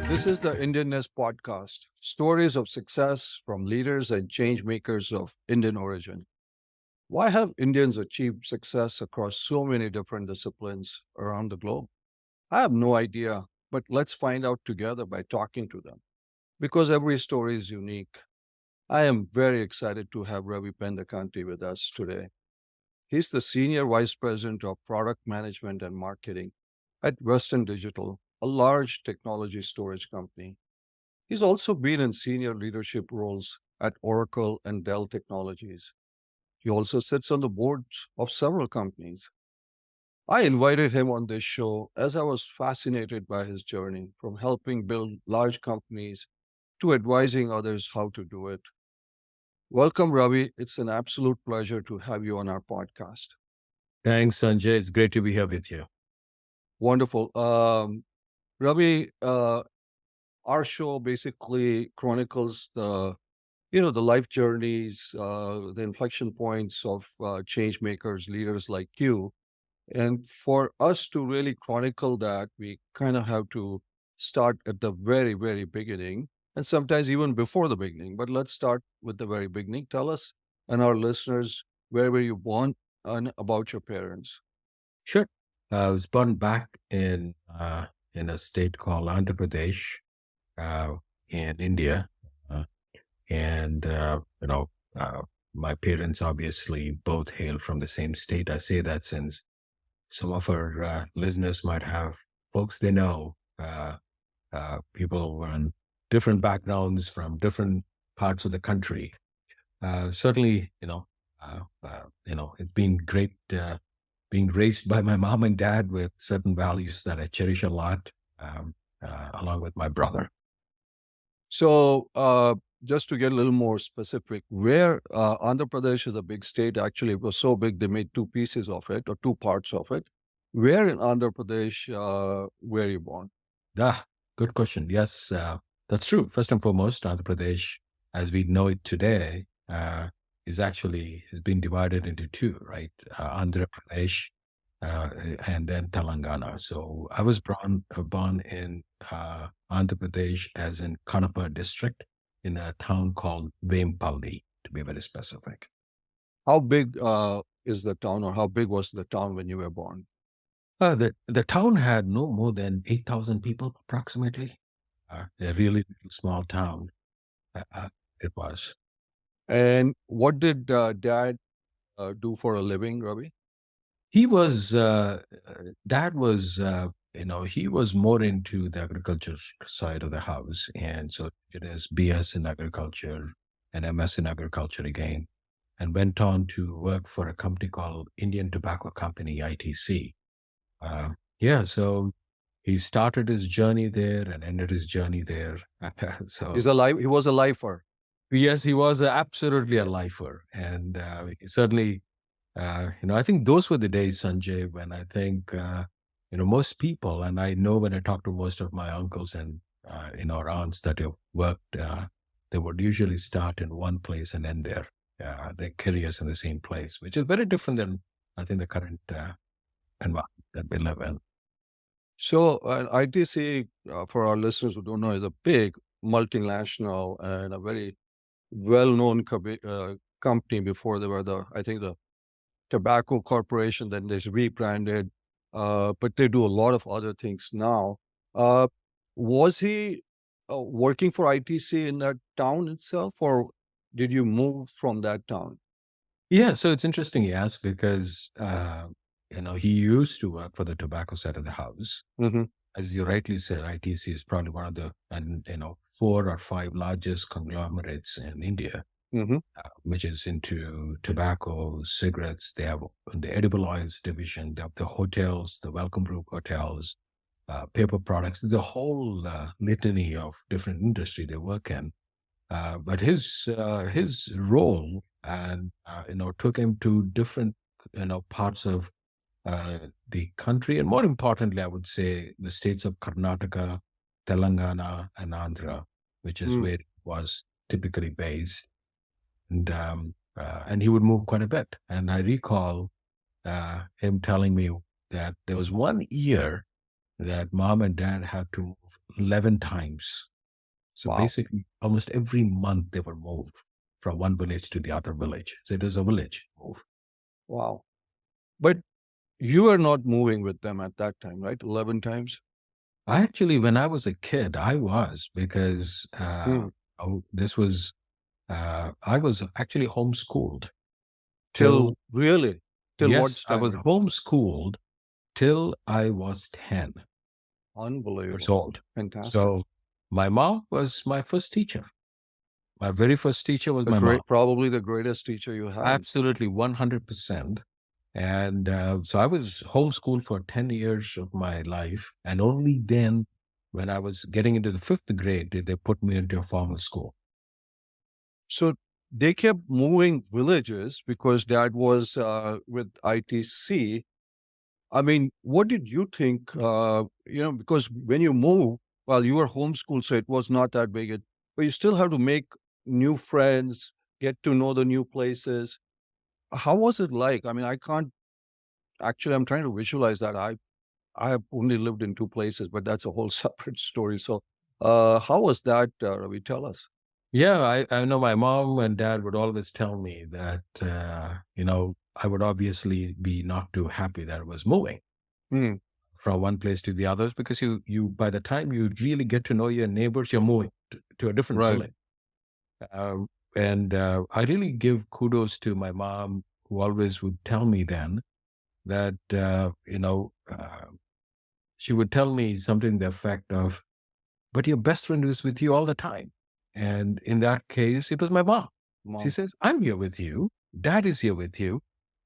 This is the Indianness podcast, stories of success from leaders and change makers of Indian origin. Why have Indians achieved success across so many different disciplines around the globe? I have no idea, but let's find out together by talking to them. Because every story is unique, I am very excited to have Ravi Pendekanti with us today. He's the Senior Vice President of Product Management and Marketing at Western Digital, a large technology storage company. He's also been in senior leadership roles at Oracle and Dell Technologies. He also sits on the boards of several companies. I invited him on this show as I was fascinated by his journey from helping build large companies to advising others how to do it. Welcome, Ravi. It's an absolute pleasure to have you on our podcast. Thanks, Sanjay. It's great to be here with you. Wonderful. Ravi, our show basically chronicles the life journeys, the inflection points of change makers, leaders like you. And for us to really chronicle that, we kind of have to start at the very, very beginning, and sometimes even before the beginning. But let's start with the very beginning. Tell us and our listeners, where were you born and about your parents? Sure. I was born back in a state called Andhra Pradesh uh, in India, uh, and my parents obviously both hail from the same state. I say that since some of our listeners might have folks they know, people on different backgrounds from different parts of the country. Certainly, it's been great being raised by my mom and dad with certain values that I cherish a lot, along with my brother. So, just to get a little more specific, where Andhra Pradesh is a big state, actually, it was so big they made two pieces of it or two parts of it. Where in Andhra Pradesh were you born? Ah, good question. Yes, that's true. First and foremost, Andhra Pradesh, as we know it today, has been divided into two, right? Andhra Pradesh and then Telangana. So I was born in Andhra Pradesh, as in Kadapa district, in a town called Vempalli, to be very specific. How big is the town, or how big was the town when you were born? The town had no more than 8,000 people approximately. A really small town. It was. And what did dad do for a living, Ravi? He was, dad was, he was more into the agriculture side of the house. And so it is BS in agriculture and MS in agriculture again, and went on to work for a company called Indian Tobacco Company, ITC. Yeah, so he started his journey there and ended his journey there. He's So alive. He was a lifer. yes, he was absolutely a lifer, and certainly, I think those were the days, Sanjay, when I think most people, and I know when I talk to most of my uncles and or aunts that have worked, they would usually start in one place and end their careers in the same place, which is very different than I think the current environment that we live in. So, ITC, for our listeners who don't know, is a big multinational and a very well-known company before they were I think, the Tobacco Corporation. Then they rebranded, but they do a lot of other things now. Uh, was he working for ITC in that town itself, or did you move from that town? Yeah, so it's interesting you ask because he used to work for the tobacco side of the house. Hmm. As you rightly said, ITC is probably one of the 4 or 5 largest conglomerates in India, Hmm. which is into tobacco, cigarettes. They have the edible oils division. They have the hotels, the Welcome Group hotels, paper products. There's a whole litany of different industry they work in. But his role and took him to different parts of the country, and more importantly, I would say the states of Karnataka, Telangana, and Andhra, which is where it was typically based. And he would move quite a bit. And I recall him telling me that there was one year that mom and dad had to move 11 times. So Wow. basically, almost every month they would move from one village to the other village. So it was a village move. Wow. But you were not moving with them at that time, right? 11 times? I actually, when I was a kid, I was because Hmm. this was, I was actually homeschooled till, Really? Till what yes, I was standard? homeschooled till I was 10 years Unbelievable. old. Fantastic. So my mom was my first teacher. My very first teacher was The my mom. great, probably the greatest teacher you had. Absolutely 100%. And so I was homeschooled for 10 years of my life. And only then, when I was getting into the fifth grade, did they put me into a formal school. So they kept moving villages because dad was with ITC. I mean, what did you think? Because when you move, well, you were homeschooled, so it was not that big. But you still have to make new friends, get to know the new places. How was it like? I mean, I can't actually. I'm trying to visualize that. I have only lived in two places, but that's a whole separate story. So, how was that, Ravi? Tell us. Yeah, I know my mom and dad would always tell me that, I would obviously be not too happy that I was moving Hmm. from one place to the others because by the time you really get to know your neighbors, you're moving to a different Right. village. Um, and I really give kudos to my mom, who always would tell me then that, she would tell me something to the effect of, but your best friend is with you all the time. And in that case, it was my mom. She Mom. says, I'm here with you. Dad is here with you.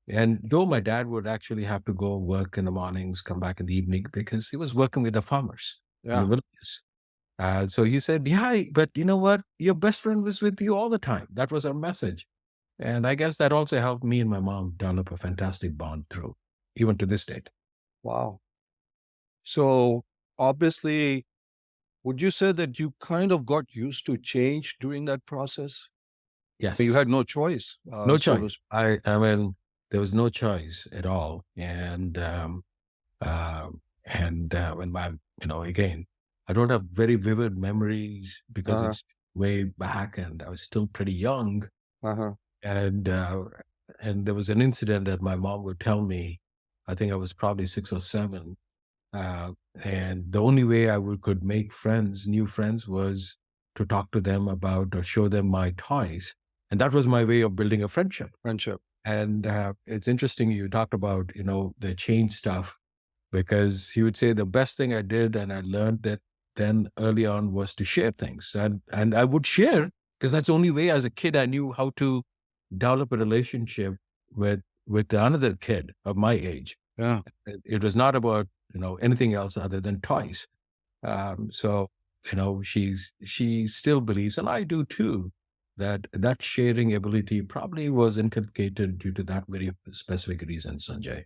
And though my dad would actually have to go work in the mornings, come back in the evening because he was working with the farmers in the Yeah. villages. So he said, yeah, but you know what? Your best friend was with you all the time. That was our message. And I guess that also helped me and my mom develop a fantastic bond through, even to this date. Wow. So obviously, would you say that you kind of got used to change during that process? You had Yes. no choice, No so choice. to speak. I mean, there was no choice at all. Uh, when again, I don't have very vivid memories because Uh-huh. it's way back and I was still pretty young. Uh-huh. And, uh, and there was an incident that my mom would tell me. I think I was probably 6 or 7. Uh, and the only way could make friends, new friends, was to talk to them about or show them my toys. And that was my way of building a friendship. Friendship. And it's interesting you talked about, the change stuff, because he would say the best thing I did and I learned that then early on was to share things. And I would share because that's the only way as a kid I knew how to develop a relationship with another kid of my age. Yeah. It was not about, anything else other than toys. So, she still believes, and I do too, that sharing ability probably was inculcated due to that very specific reason, Sanjay.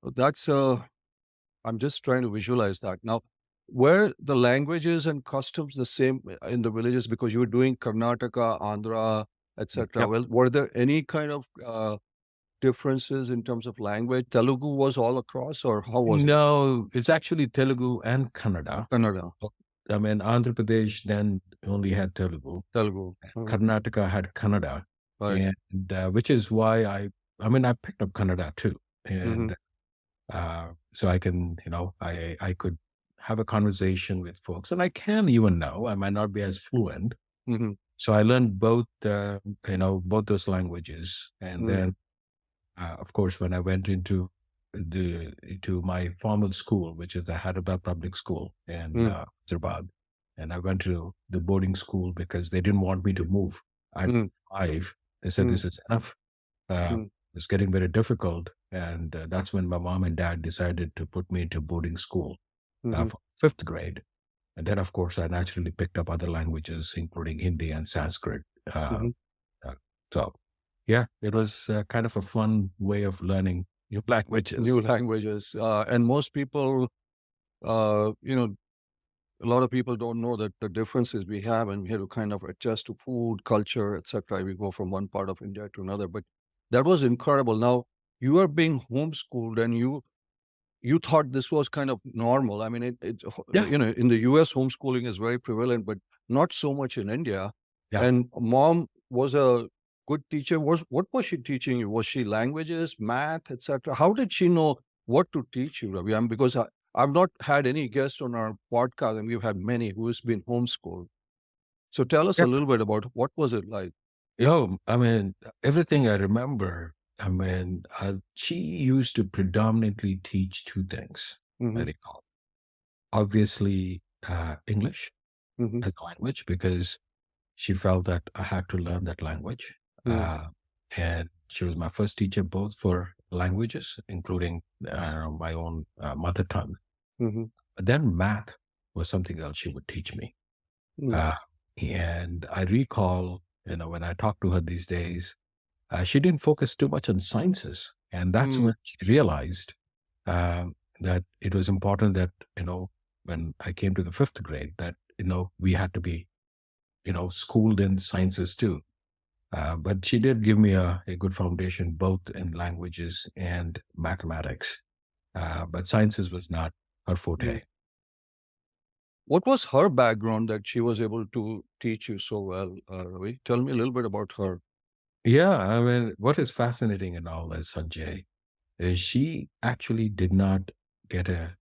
That's I'm just trying to visualize that. Now, were the languages and customs the same in the villages because you were doing Karnataka, Andhra, etc.? Yep. Well, were there any kind of differences in terms of language? Telugu was all across, or how was it? No, it's actually Telugu and Kannada. Kannada, I mean, Andhra Pradesh then only had Telugu. Telugu. Karnataka had Kannada, Right. and which is why I picked up Kannada too, and Hmm. so I can, I could have a conversation with folks, and I can even now. I might not be as fluent, Hmm. so I learned both, both those languages, and Mm, then, of course, when I went into my formal school, which is the Hyderabad Public School in mm, Hyderabad, and I went to the boarding school because they didn't want me to move. At mm, 5, they said mm, this is enough. mm, It's getting very difficult, and that's when my mom and dad decided to put me into boarding school mhm, for fifth grade. And then, of course, I naturally picked up other languages, including Hindi and Sanskrit. Uh, mhm. uh, so, yeah, it was kind of a fun way of learning new New languages. languages, and most people, uh, you know, a lot of people don't know that the differences we have, and we have to kind of adjust to food, culture, etc. We go from one part of India to another, but that was incredible. Now you are being homeschooled, and you thought this was kind of normal. I mean, Yeah, in the US, homeschooling is very prevalent, but not so much in India. yeah. And mom was a good teacher. What was she teaching you? Was she languages, math, etc.? How did she know what to teach you, Ravi? Because I've not had any guest on our podcast, and we've had many who has been homeschooled. So tell us Yeah. a little bit about what was it like. I mean, everything I remember, I mean, she used to predominantly teach two things, I Hmm. recall. Obviously, English Hmm. as a language, because she felt that I had to learn that language. Hmm. Uh, and she was my first teacher, both for languages, including my own mother tongue. Hmm. But then math was something else she would teach me. Uh, and I recall, when I talk to her these days, she didn't focus too much on sciences. And that's Mm. when she realized that it was important that, when I came to the fifth grade, that, we had to be, schooled in sciences too. But she did give me a good foundation, both in languages and mathematics. But sciences was not her Mm. forte. What was her background that she was able to teach you so well, Ravi? Tell me a little bit about her. Yeah, I mean, what is fascinating in all this, Sanjay, is she actually did not get a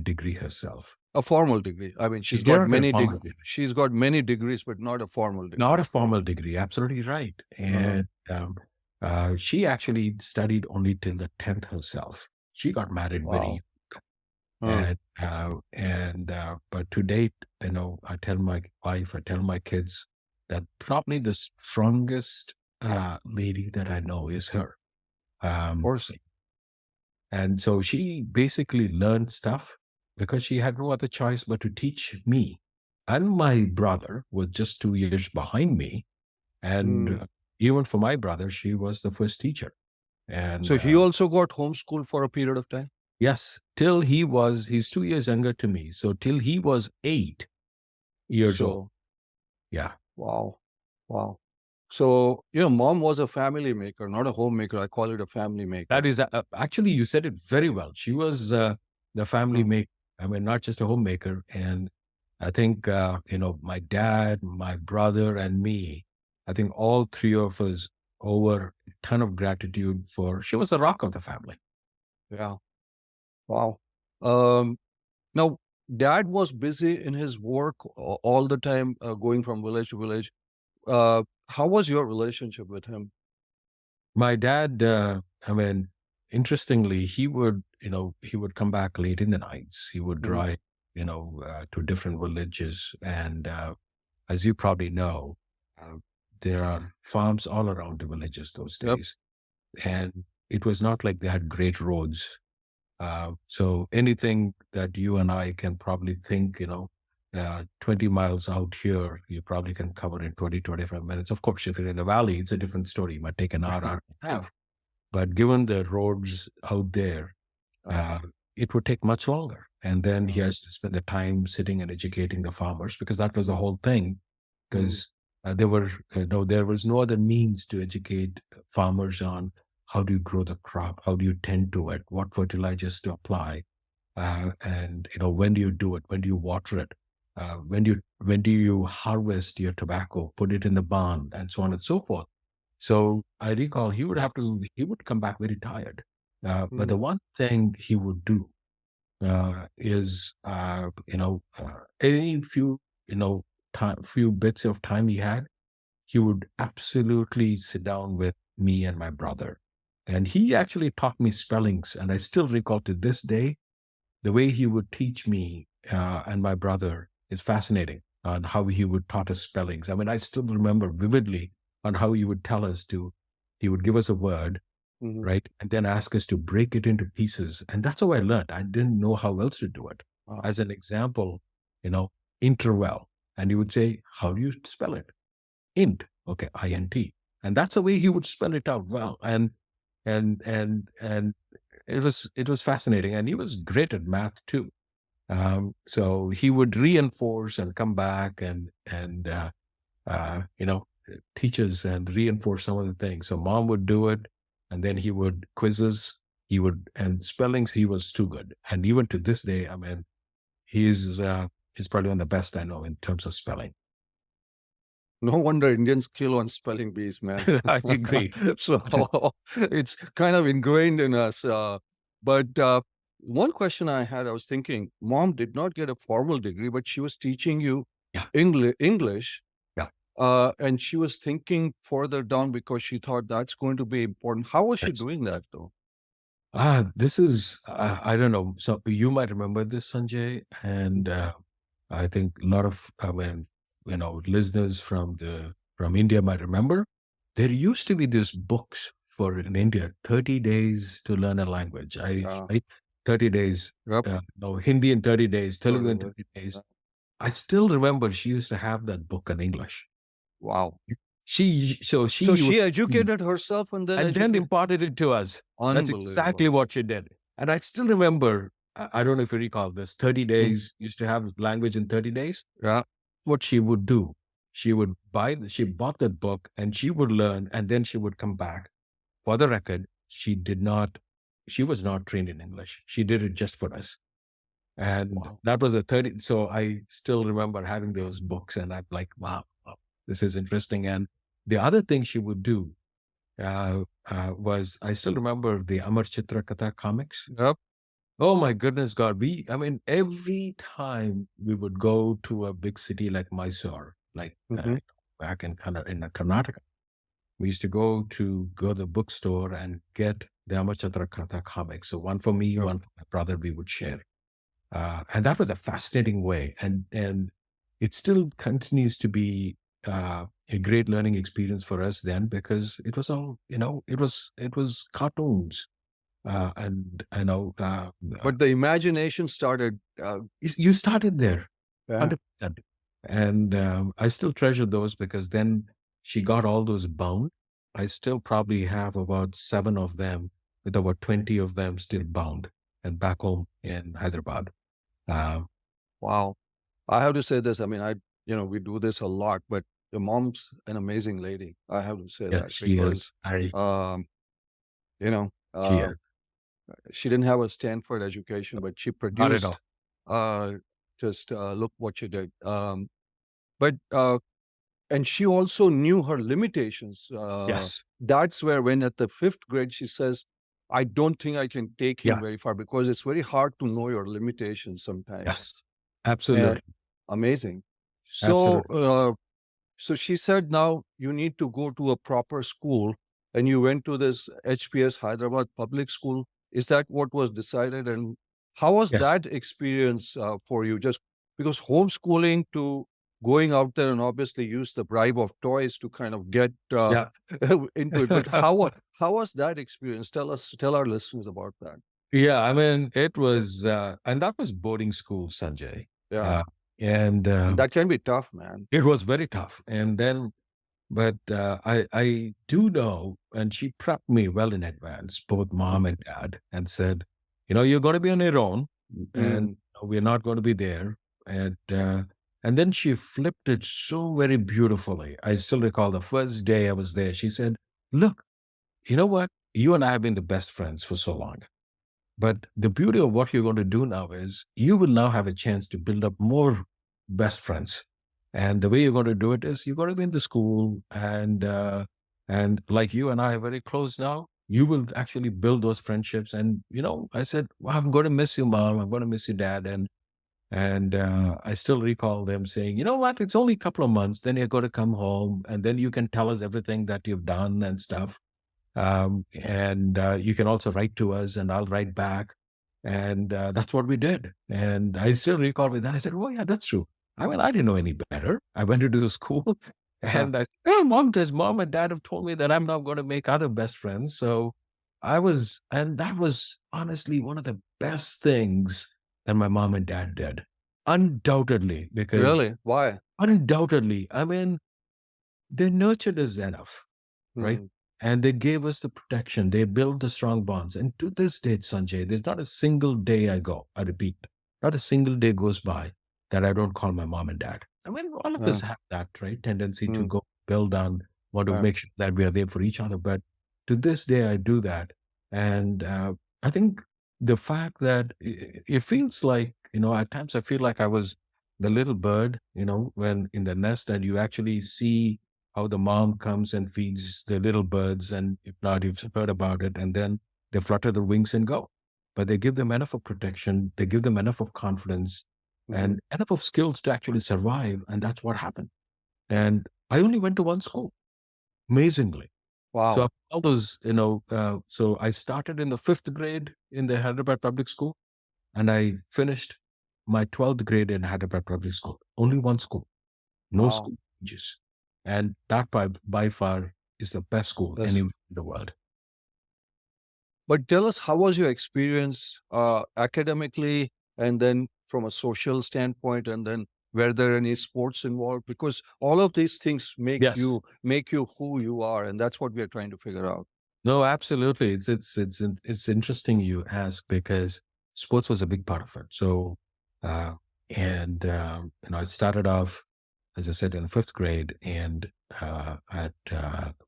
degree herself. A formal degree. I mean, She did not get a formal degree. she's got many degrees, but not a formal Not degree. a formal degree, absolutely right. Uh-huh. And she actually studied only till the 10th herself. She got married very Wow. Uh, but to date, I tell my wife, I tell my kids that probably the strongest lady that I know is her. of Um, course. and so she basically learned stuff because she had no other choice but to teach me. And my brother was just 2 years behind me. And Mm. even for my brother, she was the first teacher. And So he also got homeschooled for a period of time? yes, he's 2 years younger to me. So till he was 8 years old. So, Yeah. wow. Wow. So, mom was a family maker, not a homemaker. I call it a family That maker. is actually, you said it very well. She was the family Mm. maker. I mean, not just a homemaker. And I think, my dad, my brother, and me, I think all three of us owe her a ton of gratitude for, she was the rock of the family. Yeah. Wow. Um, Now, dad was busy in his work all the time, going from village to village. How was your relationship with him? My dad, I mean, interestingly, he would come back late in the nights. He would Mhm. drive, to different villages. And as you probably know, uh, there are farms all around the villages those Yep. days. And it was not like they had great roads. So anything that you and I can probably think, 20 miles out here, you probably can cover in 20, 25 minutes. Of course, if you're in the valley, it's a different story. It might take an hour, hour and a half. But given the roads out there, Uh-huh. uh, it would take much longer. And then he Uh, has to spend the time sitting and educating the farmers, because that was the whole thing. mm, Because there was no other means to educate farmers on how do you grow the crop, how do you tend to it, what fertilizers to apply, and when do you do it, when do you water it, when do you harvest your tobacco, put it in the barn, and so on and so forth. So I recall he would come back very tired. But the mm, one thing he would do is, any few bits of time he had, he would absolutely sit down with me and my brother. And he actually taught me spellings. And I still recall to this day, the way he would teach me and my brother is fascinating on how he would taught us spellings. I mean, I still remember vividly on how he would give us a word, mhm. right? And then ask us to break it into pieces. And that's how I learned. I didn't know how else to do it. Wow. As an example, interval. And he would say, how do you spell it? Int. Okay, INT. And that's the way he would spell it out well. And it was fascinating. And he was great at math too. So he would reinforce and come back and teach us and reinforce some of the things. So mom would do it, and then he would quiz us, he would, and spellings, he was too good. And even to this day, I mean, he's probably one of the best I know in terms of spelling. No wonder Indians kill on spelling bees, man. I agree. So it's kind of ingrained in us. But one question I had, I was thinking, mom did not get a formal degree, but she was teaching you Yeah. English. Yeah. And she was thinking further down because she thought that's going to be important. How was she Yes. doing that, though? This is, I don't know. So you might remember this, Sanjay, and I think a lot of, listeners from India might remember. There used to be these books for in India, 30 days to learn a language. Yeah. 30 days, Yep. Hindi in 30 days, Telugu in Totally. 30 days. I still remember she used to have that book in English. Wow. So So she would she educated herself and then and then educated. imparted it to us. That's exactly Unbelievable. what she did. And I still remember, I don't know if you recall this, 30 Mm. days, used to have language in 30 days. Yeah. What she would do, she bought that book and she would learn, and then she would come back. For the record, she was not trained in English. She did it just for us. And Wow. that was a 30. So I still remember having those books and I'm like, wow, this is interesting. And the other thing she would do was, I still remember the Amar Chitra Katha comics. Yep. Oh my goodness, God. Every time we would go to a big city like Mysore, like Mhm. back in Karnataka, we used to go to the bookstore and get the Amar Chitra Katha comics. So one for me, Yep. one for my brother, we would share. And that was a fascinating way. And it still continues to be a great learning experience for us then, because it was all, it was cartoons. And I know But the imagination started. you started there, Yeah. 100%. And I still treasure those because then she got all those bound. I still probably have about 7 of them, with about 20 of them still bound and back home in Hyderabad. Um, Wow. I have to say this. I mean, we do this a lot, but your mom's an amazing lady. I have to say yeah, that she because, is. I you know, She uh, is. she didn't have a Stanford education, but she Not at all. produced, just look what she did. But and she also knew her limitations. Yes. That's where, when at the fifth grade, she says, I don't think I can take him Yeah. very far because it's very hard to know your limitations sometimes. Yes. And Absolutely. amazing. So, Absolutely. so she said, now you need to go to a proper school. And you went to this HPS Hyderabad public school. Is that what was decided? And how was Yes. that experience for you? Just because homeschooling to going out there and obviously use the bribe of toys to kind of get Yeah. into it. But how was that experience? Tell our listeners about that. Yeah. I mean, it was, and that was boarding school, Sanjay. Yeah. Uh, and And that can be tough, man. it was very tough. And then, but I do know, and she prepped me well in advance, both mom and dad, and said, you're going to be on your own, and Mm. we're not going to be there. And then she flipped it so very beautifully. I still recall the first day I was there. She said, "Look, you know what? You and I have been the best friends for so long. But the beauty of what you're going to do now is you will now have a chance to build up more best friends. And the way you're going to do it is you're going to be in the school, and like you and I are very close now, you will actually build those friendships." And I said, "Well, I'm going to miss you, mom. I'm going to miss you, dad." And I still recall them saying, "You know what? It's only a couple of months. Then you're going to come home, and then you can tell us everything that you've done and stuff. And you can also write to us, and I'll write back." And that's what we did. And I still recall with that. I said, "Oh yeah, that's true. I mean, I didn't know any better. I went to the school, Uh-huh. and I said, mom and dad have told me that I'm not going to make other best friends." So and that was honestly one of the best things that my mom and dad did, undoubtedly, because Really? Why? undoubtedly, I mean, they nurtured us enough, right? Mm. And they gave us the protection. They built the strong bonds. And to this date, Sanjay, there's not a single day I repeat, not a single day goes by that I don't call my mom and dad. I mean, all of us Uh, have that, right? Tendency to mm. go build on, want to Uh, make sure that we are there for each other. But to this day, I do that. And I think the fact that it feels like, at times I feel like I was the little bird, when in the nest, and you actually see how the mom comes and feeds the little birds. And if not, you've heard about it. And then they flutter their wings and go. But they give them enough of protection, they give them enough of confidence Mhm. and enough of skills to actually survive. And that's what happened. And I only went to one school, amazingly. So Wow. all those, so I started in the fifth grade in the Hyderabad Public School, and I finished my 12th grade in Hyderabad Public School. Only one school, no Wow. school changes. And that by far is the best school Yes. anywhere in the world. But tell us, how was your experience academically, and then from a social standpoint, and then were there any sports involved? Because all of these things Yes. make you who you are, and that's what we are trying to figure out. No, absolutely. It's interesting you ask because sports was a big part of it. So, uh, and I started off, as I said, in the fifth grade, and at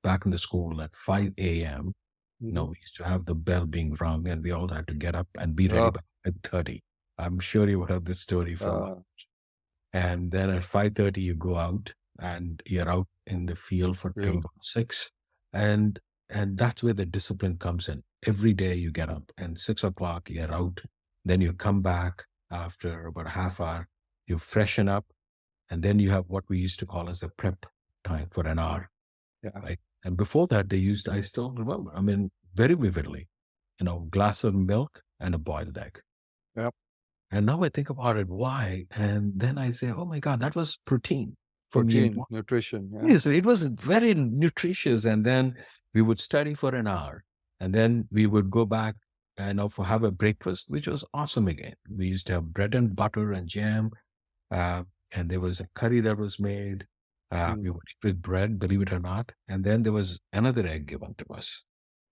back in the school at 5 a.m. Hmm. We used to have the bell being rung, and we all had to get up and be ready Uh, by 5:30. I'm sure you heard this story from. uh, And then at 5:30, you go out and you're out in the field for till field. about 6. And and that's where the discipline comes in. Every day you get up and 6 o'clock, you're out. Then you come back after about a half hour, you freshen up, and then you have what we used to call as the prep time for an hour, Yeah. right? And before that, I still remember, I mean, very vividly, glass of milk and a boiled egg. Yep. And now I think about it, why? And then I say, oh my God, that was protein for me. And Protein, nutrition. Yeah. yes, it was very nutritious. And then we would study for an hour. And then we would go back and for have a breakfast, which was awesome again. We used to have bread and butter and jam. Uh, and there was a curry that was made. Mm. We would eat with bread, believe it or not. And then there was another egg given to us.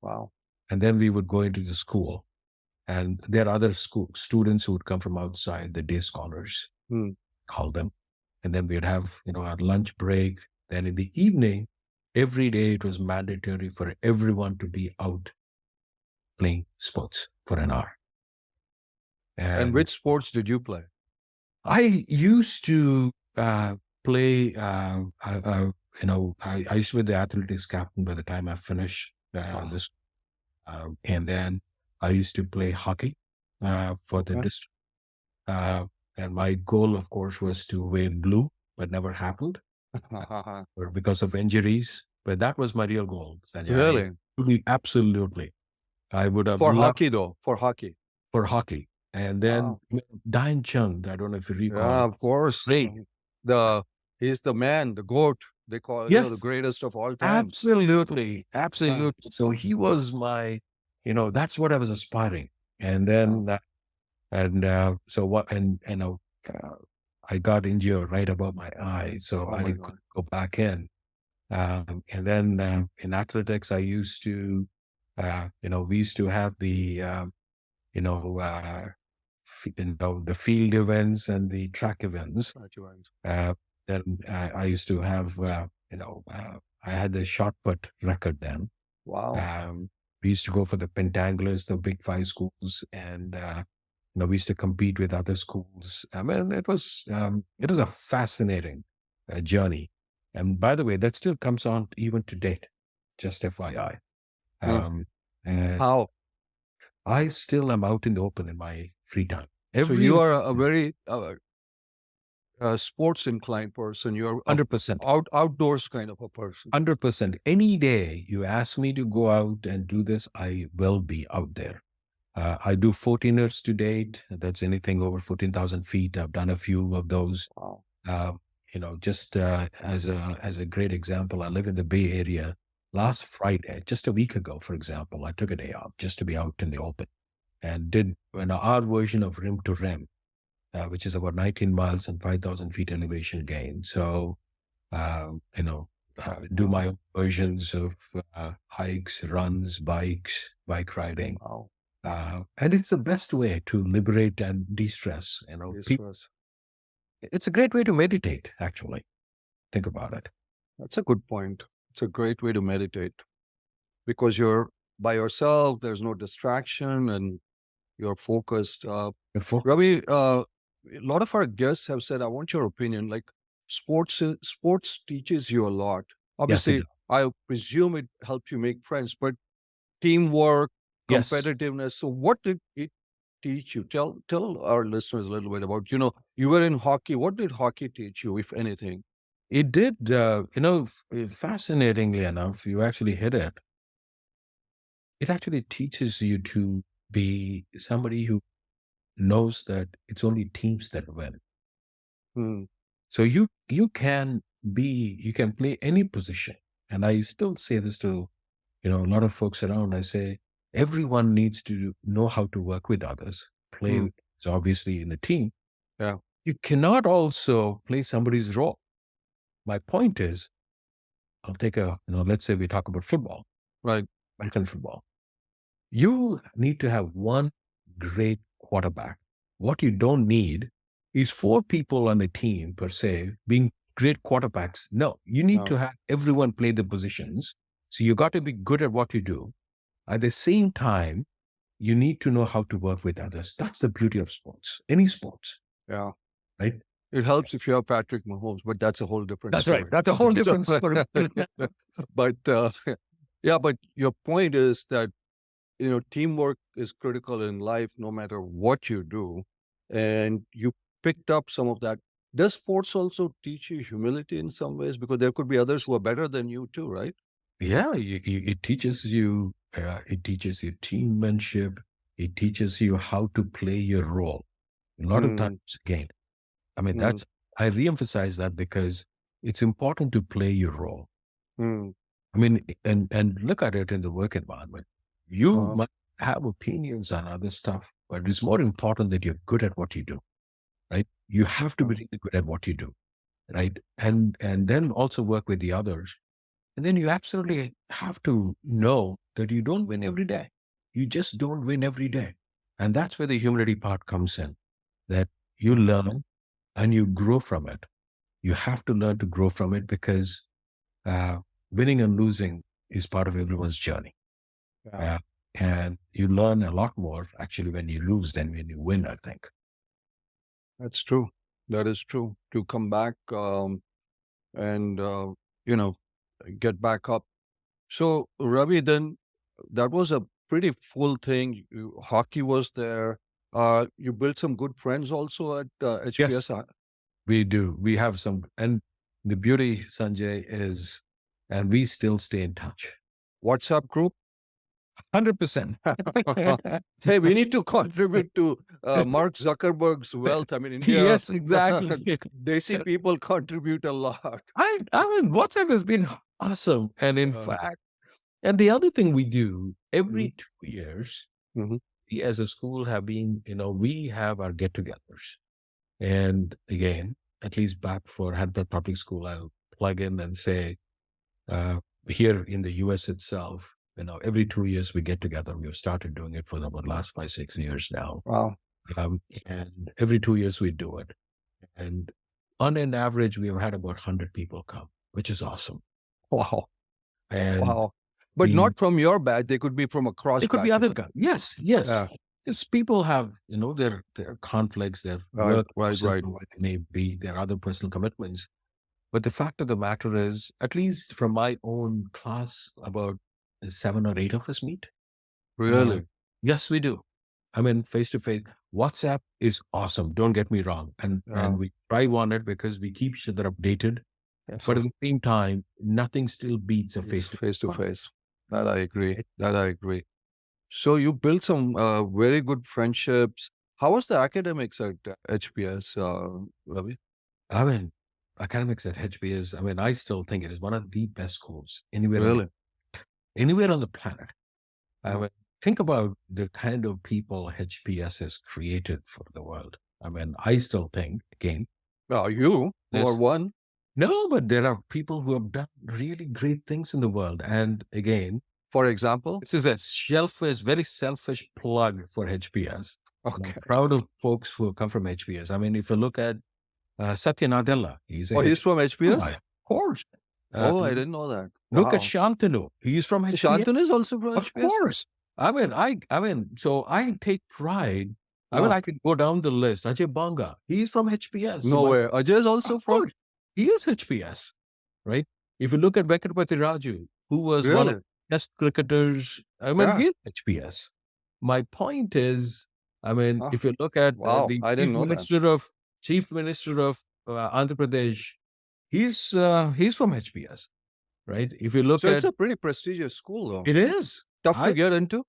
Wow. And then we would go into the school. And there are other school students who would come from outside, the day scholars, Mm. call them. And then we'd have, our lunch break. Then in the evening, every day it was mandatory for everyone to be out playing sports for an hour. And And which sports did you play? I used to play, I used to be the athletics captain by the time I finished Wow. this. And then I used to play hockey for the Okay. district. Uh, and my goal, of course, was to wear blue, but never happened or because of injuries. But that was my real goal, Sanjay. Really? Absolutely. I would have For loved hockey, though. For hockey. for hockey. And then Wow. Diane Chung, I don't know if you Yeah, recall, of course. great. The He's the man, the goat. They call, the Yes, greatest of all time. absolutely. Uh, Absolutely. So he was my, that's what I was aspiring. And uh, then, so what, and, I got injured right above my eye. So oh I my could God. go back in. And then in athletics, I used to, we used to have the, you know, uh, the field events and the track events. Right, you are. Uh, then I used to have, I had the shot put record then. Wow. We used to go for the pentangulars, the big five schools, and we used to compete with other schools. I mean, it was a fascinating journey. And by the way, that still comes on even to date. Just FYI. Uh, Um, and how? I still am out in the open in my free time. So Every you are a very sports inclined person. You're a 100%. outdoors kind of a person. 100%. Any day you ask me to go out and do this, I will be out there. I do 14ers to date. That's anything over 14,000 feet. I've done a few of those. Wow. Uh, just as a great example, I live in the Bay Area. Last Friday, just a week ago, for example, I took a day off just to be out in the open and did our version of rim to rim, which is about 19 miles and 5,000 feet elevation gain. So, uh, you know, do my Wow. own versions of hikes, runs, bike riding. Wow. And it's the best way to liberate and de-stress. This was It's a great way to meditate, actually. Think about it. That's a good point. It's a great way to meditate because you're by yourself. There's no distraction, and you're focused. The focus. Ravi, a lot of our guests have said, "I want your opinion." Like sports teaches you a lot. Yes, it Obviously, does. I presume it helped you make friends, but teamwork, Yes, competitiveness. So, what did it teach you? Tell our listeners a little bit about. You were in hockey. What did hockey teach you, if anything? it did. Fascinatingly enough, you actually hit it. It actually teaches you to be somebody who knows that it's only teams that win. Hmm. So you can play any position. And I still say this to, a lot of folks around. I say everyone needs to know how to work with others, Hmm. play so obviously in the team. Yeah. You cannot also play somebody's role. My point is, I'll take let's say we talk about football, Right. American football. You need to have one great quarterback. What you don't need is four people on the team per se being great quarterbacks. No, you need No. to have everyone play the positions. So you got to be good at what you do. At the same time, you need to know how to work with others. That's the beauty of sports, any sports, Yeah. right? It helps if you have Patrick Mahomes, but that's a whole different That's right. story. That's a whole So, different story. but yeah, but your point is that teamwork is critical in life, no matter what you do, and you picked up some of that. Does sports also teach you humility in some ways? Because there could be others who are better than you too, right? Yeah, it teaches you teammanship. It teaches you how to play your role. A lot of times, Mm, again, I mean, mm, I reemphasize that because it's important to play your role. mm, I mean, and look at it in the work environment. You uh, might have opinions on other stuff, but it's more important that you're good at what you do, right? You have to uh, be really good at what you do, right? And then also work with the others. And then you absolutely have to know that you don't win every day. You just don't win every day. And that's where the humility part comes in, that you mm, learn and you grow from it. You have to learn to grow from it because uh, winning and losing is part of everyone's journey. yeah, Uh, and you learn a lot more actually when you lose than when you win, I think. that's true. That is true. To come back and you know get back up. So, Ravi, then that was a pretty full thing. Hockey was there. You built some good friends also at HPS. Yes, we do. We have some. And the beauty, Sanjay, is, and we still stay in touch. WhatsApp group. 100%. Hey, we need to contribute to Mark Zuckerberg's wealth. I mean, India, Yes, exactly. Desi people contribute a lot. I mean, WhatsApp has been awesome. And in Uh, fact, and the other thing we do mhm, every 2 years, mhm. we as a school have been, we have our get togethers. And again, at least back for Hyderabad Public School, I'll plug in and say, uh, here in the US itself, every 2 years we get together. We've started doing it for about last 5, 6 years now. Wow. And every 2 years we do it. And on an average, we've had about 100 people come, which is awesome. Wow. And Wow. But we not from your batch. They could be from across it could be batches. other guys. Yes, yes. Yeah. Because people have, their conflicts, their Right. work, Right. Right. may be their other personal commitments. But the fact of the matter is, at least from my own class, about 7 or 8 of us meet. Uh, Really. yes, we do. I mean, face to face. WhatsApp is awesome. Don't get me wrong, and Yeah. we thrive on it because we keep each other updated. Yes. But at the same time, nothing still beats a It's face to face to face. face. That I agree. That I agree. So you built some very good friendships. How was the academics at HPS, Ravi? I mean, academics at HBS. I mean, I still think it is one of the best schools Really? anywhere on the planet. I Mm. mean, think about the kind of people HPS has created for the world. I mean, I still think, again, You for there's one. no, but there are people who have done really great things in the world. And again, For example. this is a very selfish plug for HPS. And I'm Okay. proud of folks who have come from HPS. I mean, if you look at Satya Nadella, he's a Oh, he's from HPS HPS. guy, of course. Oh, I didn't know that. Look at Wow. Shantanu. He is from HBS. Shantanu is also from Of HPS? course. So I take pride. No. I could go down the list. Ajay Banga, he's from HPS. So No way. Ajay is also of from? course, he is HPS, right? If you look at Venkatapati Raju, who was one of Really? the best cricketers, Yeah. he's HPS. My point is, Ah, if you look at wow. the I didn't know that. Chief Minister of Andhra Pradesh, he's from HPS, right? If you look So it's at a pretty prestigious school, though. it is. Tough to get into.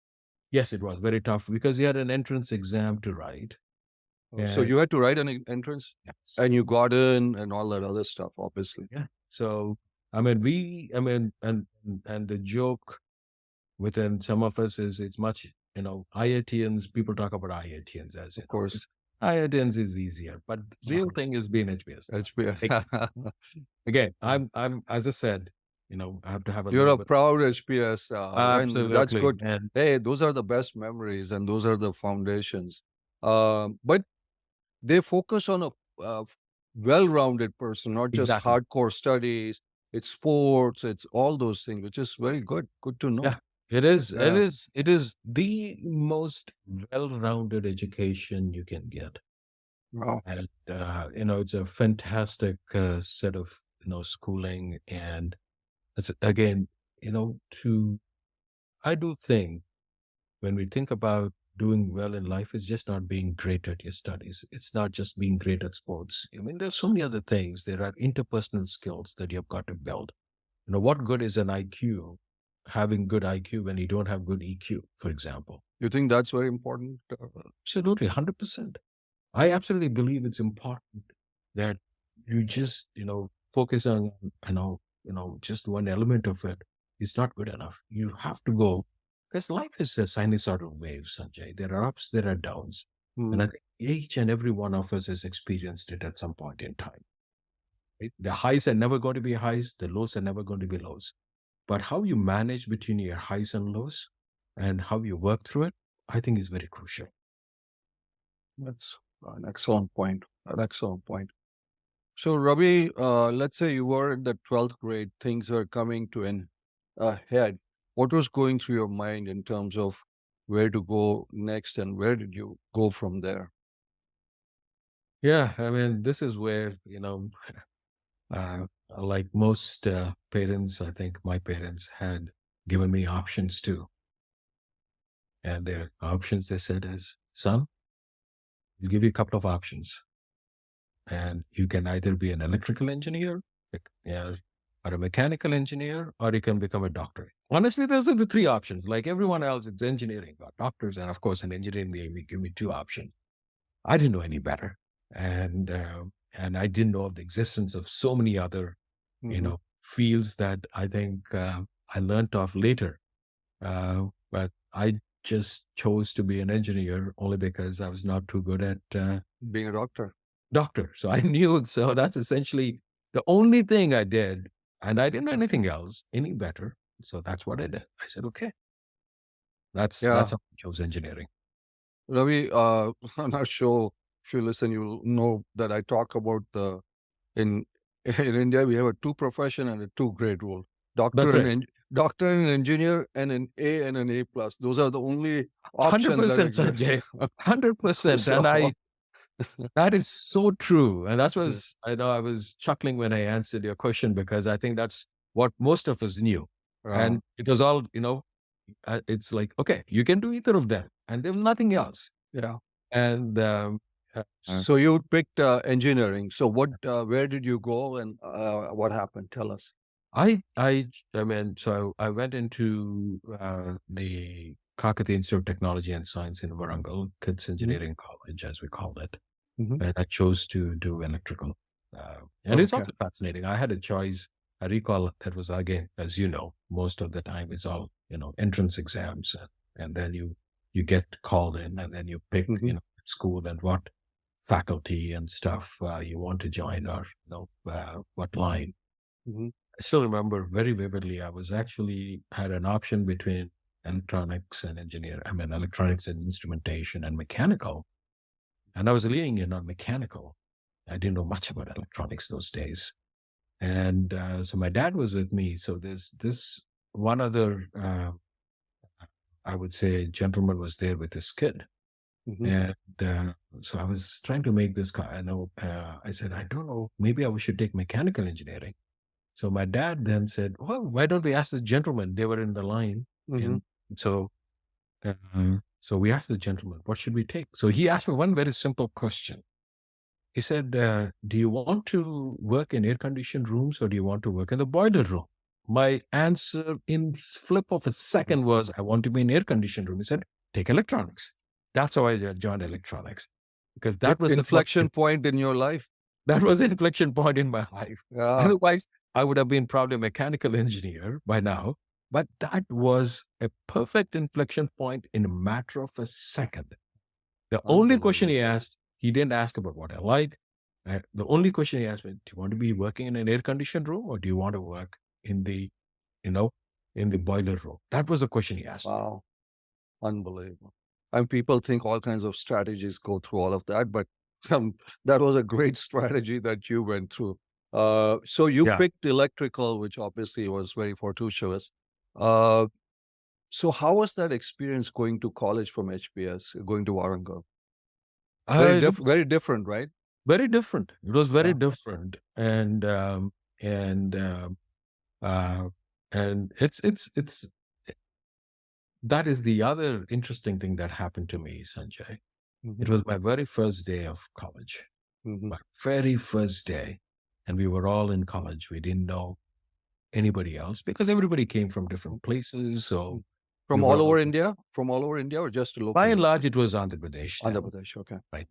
Yes, it was very tough because he had an entrance exam to write. So And you had to write an entrance yes. and you got in and all that other stuff, obviously. Yeah. So and the joke within some of us is it's much, IITians, people talk about IITians as Of course. IITians is easier, but the real thing is being HBS. HPS. Again, I'm as I said, I have to have a You're little a bit. proud HPS. And that's Absolutely. good. And Hey, those are the best memories and those are the foundations. But they focus on a well-rounded person, not just exactly. hardcore studies. It's sports, it's all those things, which is very good. Good to know. Yeah, it is. Yeah. It is the most well-rounded education you can get. Wow. And it's a fantastic set of schooling, and it's, again, I do think when we think about doing well in life, it's just not being great at your studies. It's not just being great at sports. There's so many other things. There are interpersonal skills that you've got to build. What good is an IQ, having good IQ when you don't have good EQ, for example? You think that's very important? Absolutely, 100%. I absolutely believe it's important that you just, focus on, just one element of it. It's not good enough. You have to go, because life is a sinusoidal wave, Sanjay. There are ups, there are downs. And I think each and every one of us has experienced it at some point in time. Right? The highs are never going to be highs. The lows are never going to be lows. But how you manage between your highs and lows and how you work through it, I think is very crucial. That's an excellent point. An excellent point. So, Ravi, let's say you were in the 12th grade, things are coming to an head. What was going through your mind in terms of where to go next and where did you go from there? Yeah, this is where, like most parents, I think my parents had given me options too. And their options, they said, is, son, we'll give you a couple of options. And you can either be an electrical engineer, or a mechanical engineer, or you can become a doctor. Honestly, those are the three options. Like everyone else, it's engineering or doctors. And of course, in engineering, they give me two options. I didn't know any better. And I didn't know of the existence of so many other, fields that I think I learned of later. But I just chose to be an engineer only because I was not too good at Being a doctor. So I knew, so that's essentially the only thing I did, and I didn't know anything else any better. So that's what I did. I said, okay, that's how I chose engineering. Ravi, on our show, if you listen, you'll know that I talk about in India, we have a two profession and a two grade rule. That's right. Doctor and engineer and an A and an A plus. Those are the only options 100%, that exist. Sanjay. 100%. And that is so true. And that's what I know I was chuckling when I answered your question, because I think that's what most of us knew. And it was all, it's like, okay, you can do either of them. And there was nothing else. Yeah. And so you picked engineering. So where did you go and what happened? Tell us. So I went into the Kakati Institute of Technology and Science in Warangal, Kids Engineering College, as we called it. And I chose to do electrical. And it's also fascinating. I had a choice. I recall that was, again, as you know, most of the time it's all, entrance exams. And then you get called in and then you pick, school and what faculty and stuff you want to join, or, what line. I still remember very vividly, I was actually had an option between electronics and electronics and instrumentation and mechanical. And I was leaning in on mechanical. I didn't know much about electronics those days. And so my dad was with me. So there's this one other, I would say, gentleman was there with his kid. Hmm. And so I was trying to make this guy, I know, I said, I don't know, maybe I should take mechanical engineering. So my dad then said, well, why don't we ask the gentleman? They were in the line. Hmm. And so, so we asked the gentleman, what should we take? So he asked me one very simple question. He said, do you want to work in air conditioned rooms or do you want to work in the boiler room? My answer in flip of a second was, I want to be in air conditioned room. He said, take electronics. That's how I joined electronics because that was the Inflection point in your life. that was the inflection point in my life. Yeah. Otherwise, I would have been probably a mechanical engineer by now. But that was a perfect inflection point in a matter of a second. The only question Unbelievable. he asked, he didn't ask about what I like. The only question he asked me, do you want to be working in an air conditioned room or do you want to work in the, you know, in the boiler room? That was the question he asked me. Wow. Unbelievable. And people think all kinds of strategies go through all of that, but that was a great strategy that you went through. So you Yeah. picked electrical, which obviously was very fortuitous. Uh, so how was that experience going to college from HPS, going to Warangal? It was Very different, right? very different. It was very Yeah. different. And, uh, and it's, that is the other interesting thing that happened to me, Sanjay. Hmm. It was my very first day of college, Hmm. my very first day. And we were all in college. We didn't know anybody else because everybody came from different places. So we From were all all, over India? From all over India or just by and locally? large, it was Andhra Pradesh Andhra then, Pradesh, okay. right?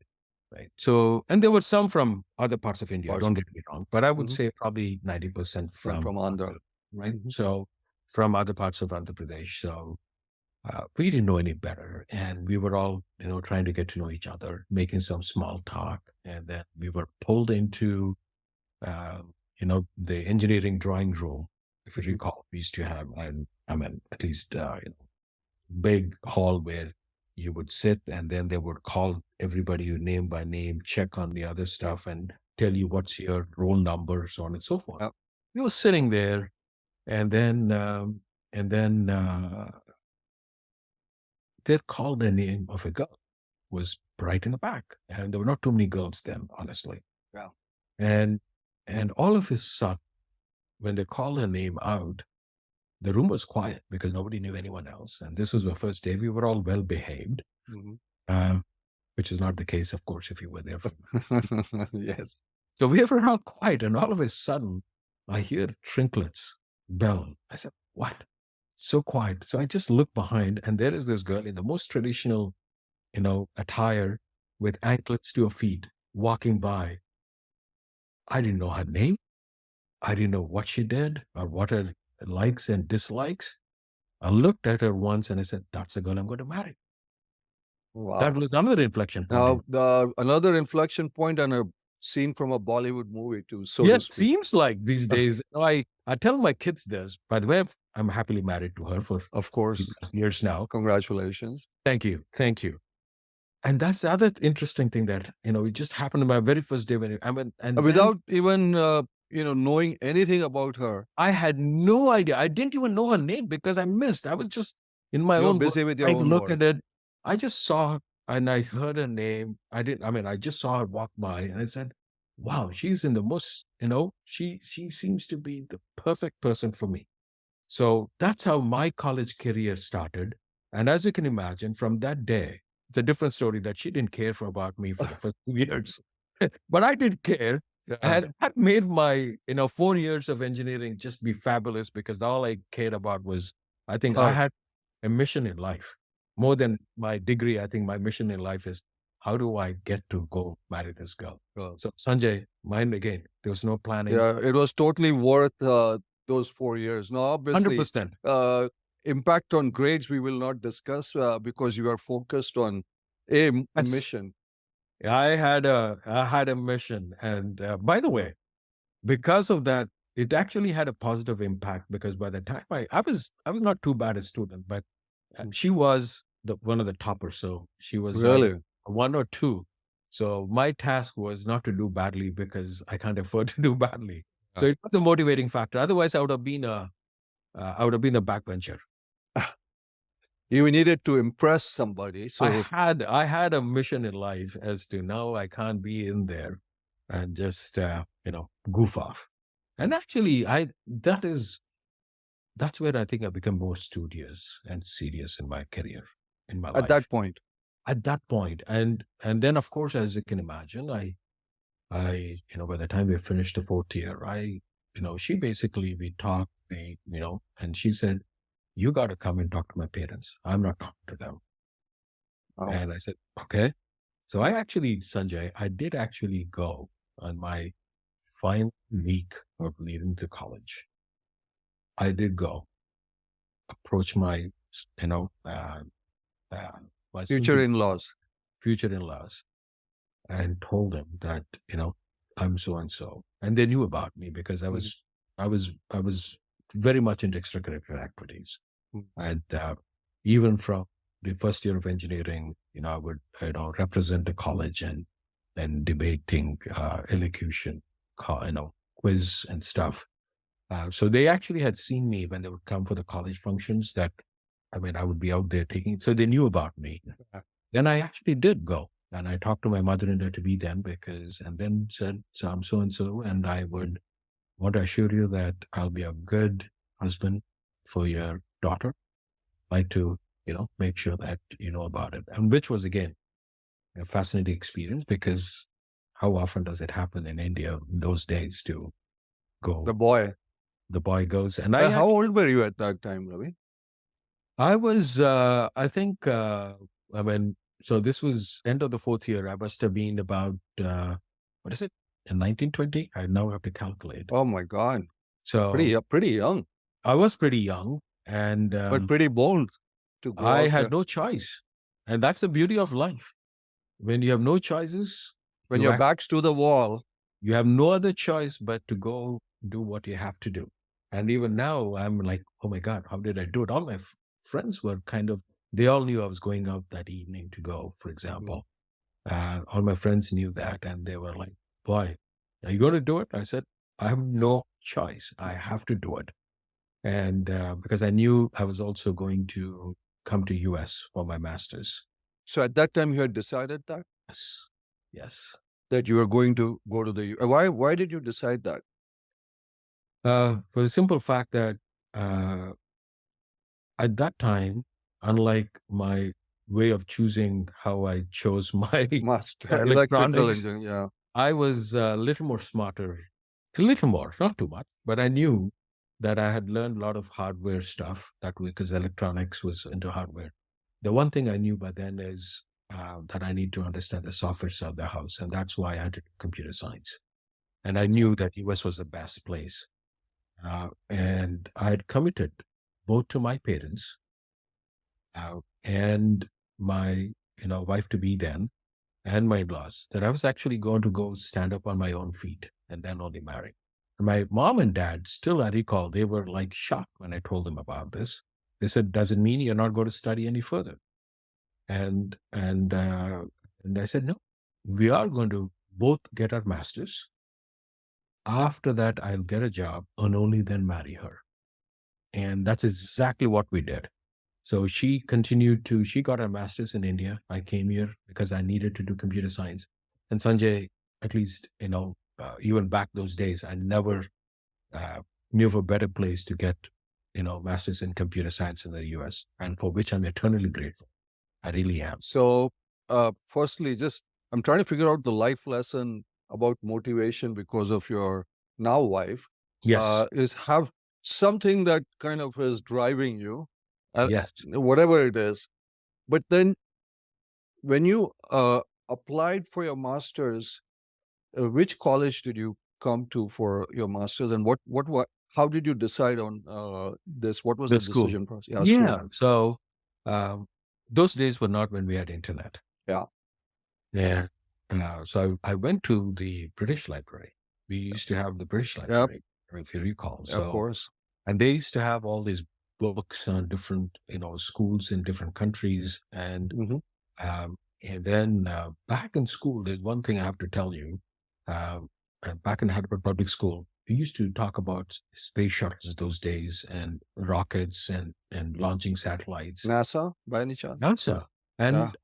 Right. So, and there were some from other parts of India, Parts don't of get me wrong, but I would mhm, say probably 90% from from Andhra. Andhra, right? Mhm. So, from other parts of Andhra Pradesh. So, we didn't know any better. And we were all, trying to get to know each other, making some small talk. And then we were pulled into, the engineering drawing room. If you Mhm. recall, we used to have, I mean, at least, big hall where you would sit and then they would call everybody you name by name, check on the other stuff and tell you what's your roll number, so on and so forth. Yeah. We were sitting there and then they called the name of a girl who was right in the back. And there were not too many girls then, honestly. Yeah. And and all of a sudden, when they called her name out, the room was quiet because nobody knew anyone else. And this was the first day. We were all well behaved. Mhm. Uh, which is not the case, of course, if you were there. Yes. So we were all quiet, and all of a sudden, I hear trinklets bell. I said, "What?" So quiet. So I just look behind, and there is this girl in the most traditional, attire with anklets to her feet, walking by. I didn't know her name. I didn't know what she did or what her likes and dislikes. I looked at her once, and I said, "That's the girl I'm going to marry." That Wow. was another inflection point in. Now, another inflection point and a scene from a Bollywood movie too, so Yeah, to it speak. seems like these days. I tell my kids this. By the way, I'm happily married to her for Of course. years now. Congratulations. Thank you. And that's the other interesting thing that it just happened on my very first day when I mean, and then Without even knowing anything about her, I had no idea. I didn't even know her name because I missed. I was just in my you're own world busy with your trying to own look world. at it. I just saw and I heard her name. I didn't. I mean, I just saw her walk by, and I said, "Wow, she's in the most. She seems to be the perfect person for me." So that's how my college career started. And as you can imagine, from that day, it's a different story that she didn't care for about me for the first 2 years. But I did care. Yeah. And that made my, 4 years of engineering just be fabulous because all I cared about was, I think I Her. had a mission in life. More than my degree, I think my mission in life is how do I get to go marry this girl? Her. So Sanjay, mine again, there was no planning. Yeah, it was totally worth those 4 years. Now, obviously, 100%. uh, impact on grades we will not discuss because you are focused on a That's mission. I had a mission, and by the way, because of that, it actually had a positive impact. Because by the time I was not too bad a student, but she was the one of the toppers, so she was either Really? one or two. So my task was not to do badly because I can't afford to do badly. So it was a motivating factor. Otherwise, I would have been a backbencher. You needed to impress somebody. So I had a mission in life as to now I can't be in there and just goof off. And actually, that's where I think I become more studious and serious in my career, in my at life. that point, At that point, and then of course, as you can imagine, by the time we finished the fourth year, she basically we talked, and she said, "You got to come and talk to my parents. I'm not talking to them." oh, And I said, "Okay." So Sanjay, I did actually go on my final week of leaving the college. I did go approach my, you know, uh, my soon future to in-laws. future in-laws and told them that, I'm so and so. And they knew about me because Mhm. I was very much into extracurricular activities. Mhm. And even from the first year of engineering, I would, represent the college and debating, elocution, quiz and stuff. So they actually had seen me when they would come for the college functions that, I would be out there taking, so they knew about me. Then I actually did go and I talked to my mother-in-law to be then and then said, so I'm so and so, and I would want to assure you that I'll be a good husband for your daughter. Like to, make sure that you know about it. And which was again a fascinating experience because how often does it happen in India in those days to The go, boy. the boy goes, and How old were you at that time, Ravi? I was, I think, so this was end of the fourth year. I must have been about, what is it, in 1920? I now have to calculate. Oh my God. So Pretty young, I was pretty young and but pretty bold to go I out had there. no choice. And that's the beauty of life. When you have no choices, When your back's to the wall, you have no other choice but to go do what you have to do. And even now, I'm like, oh my God, how did I do it? All my friends were they all knew I was going out that evening to go, for example. All my friends knew that. And they were like, boy, are you going to do it? I said, I have no choice. I have to do it. And because I knew I was also going to come to US for my master's. so at that time you had decided that Yes. Yes. you were going to go to the why did you decide that? For the simple fact that uh, at that time, unlike my way of choosing how I chose my Must electrical electronics, engineering, yeah. I was a little more smarter, a little more, not too much, but I knew that I had learned a lot of hardware stuff that way because electronics was into hardware. The one thing I knew by then is that I need to understand the software side of the house, and that's why I had to do computer science. And I knew that US was the best place. And I had committed both to my parents and my wife to be then and my in-laws that I was actually going to go stand up on my own feet and then only marry. And my mom and dad still, I recall, they were like shocked when I told them about this. They said, "Does it mean you're not going to study any further?" And I said, "No, we are going to both get our masters. After that, I'll get a job and only then marry her." And that's exactly what we did. So she got her master's in India. I came here because I needed to do computer science. And Sanjay, at least, even back those days, I never knew of a better place to get, master's in computer science in the US, and for which I'm eternally grateful. I really am. So firstly, just I'm trying to figure out the life lesson about motivation because of your now wife. Yes. Is have something that kind of is driving you, Yes. whatever it is. But then when you applied for your master's, which college did you come to for your master's, and what how did you decide on this? What was The the school. decision process? Yeah, school. Yeah. So um, those days were not when we had internet. Yeah, Yeah. So I went to the British Library. We used to have the British yeah, Library, if you recall. of So, course. and they used to have all these books on different, schools in different countries. Hmm. And then back in school, there's one thing I have to tell you. Back in Hyderabad Public School, we used to talk about space shuttles those days and rockets and launching satellites. NASA, by any chance? NASA. Yeah. And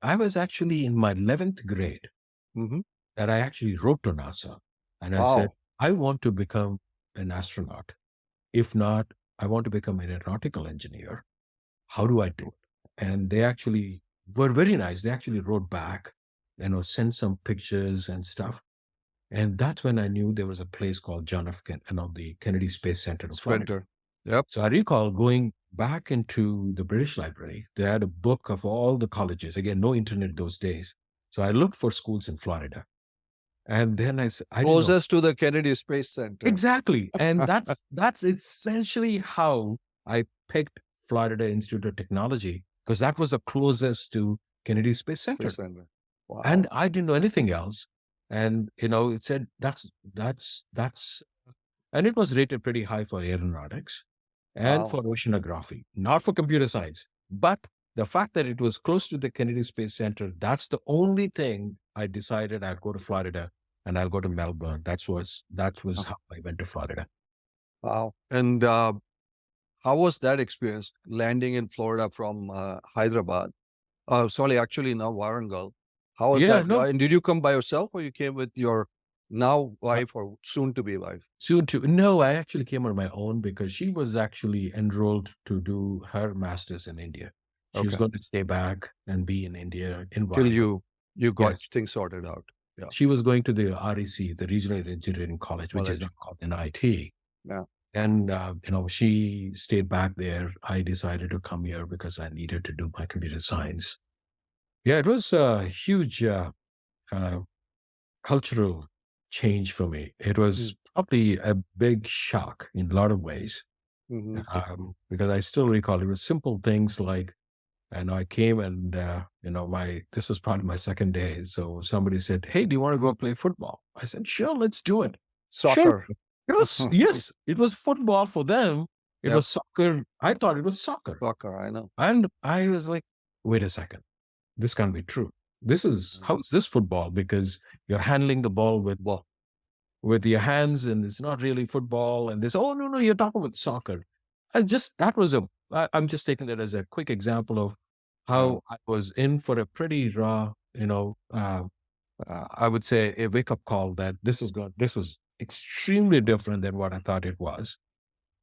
I was actually in my 11th grade Hmm. that I actually wrote to NASA and I said, Wow. I want to become an astronaut. If not, I want to become an aeronautical engineer. How do I do it? And they actually were very nice. They actually wrote back, sent some pictures and stuff. And that's when I knew there was a place called John F. the Kennedy Space Center in Florida. Sprinter. Yep. So I recall going back into the British Library. They had a book of all the colleges. Again, no internet those days. So I looked for schools in Florida. And then I didn't know. Closest to the Kennedy Space Center. Exactly. And that's essentially how I picked Florida Institute of Technology, because that was the closest to Kennedy Space Center. Space Center. Wow. And I didn't know anything else. And it said that's and it was rated pretty high for aeronautics and Wow. for oceanography, not for computer science. But the fact that it was close to the Kennedy Space Center, that's the only thing I decided I'd go to Florida and I'll go to Melbourne. That was how I went to Florida. Wow. And how was that experience landing in Florida from Hyderabad? Sorry, actually now Warangal. How was Yeah, that? no. And did you come by yourself or you came with your now wife or soon to be wife? Soon to no, I actually came on my own because she was actually enrolled to do her master's in India. She was Okay. going to stay back and be in India in Till Warangal. you got Yes. things sorted out. Yeah. She was going to the REC, the Regional Engineering College, which is now called an IT. Yeah. And she stayed back there. I decided to come here because I needed to do my computer science. Yeah, it was a huge cultural change for me. It was probably a big shock in a lot of ways, Mhm. because I still recall it was simple things like, and I came and this was probably my second day. So somebody said, "Hey, do you want to go play football?" I said, "Sure, let's do it." Soccer. Sure. It was yes, it was football for them. It Yep. was soccer. I thought it was soccer. Soccer, I know. And I was like, wait a second. This can't be true. This is how is this football? Because you're handling the ball with your hands and it's not really football. And this, oh no, you're talking about soccer. I'm just taking that as a quick example of how I was in for a pretty raw, I would say a wake-up call that this was extremely different than what I thought it was.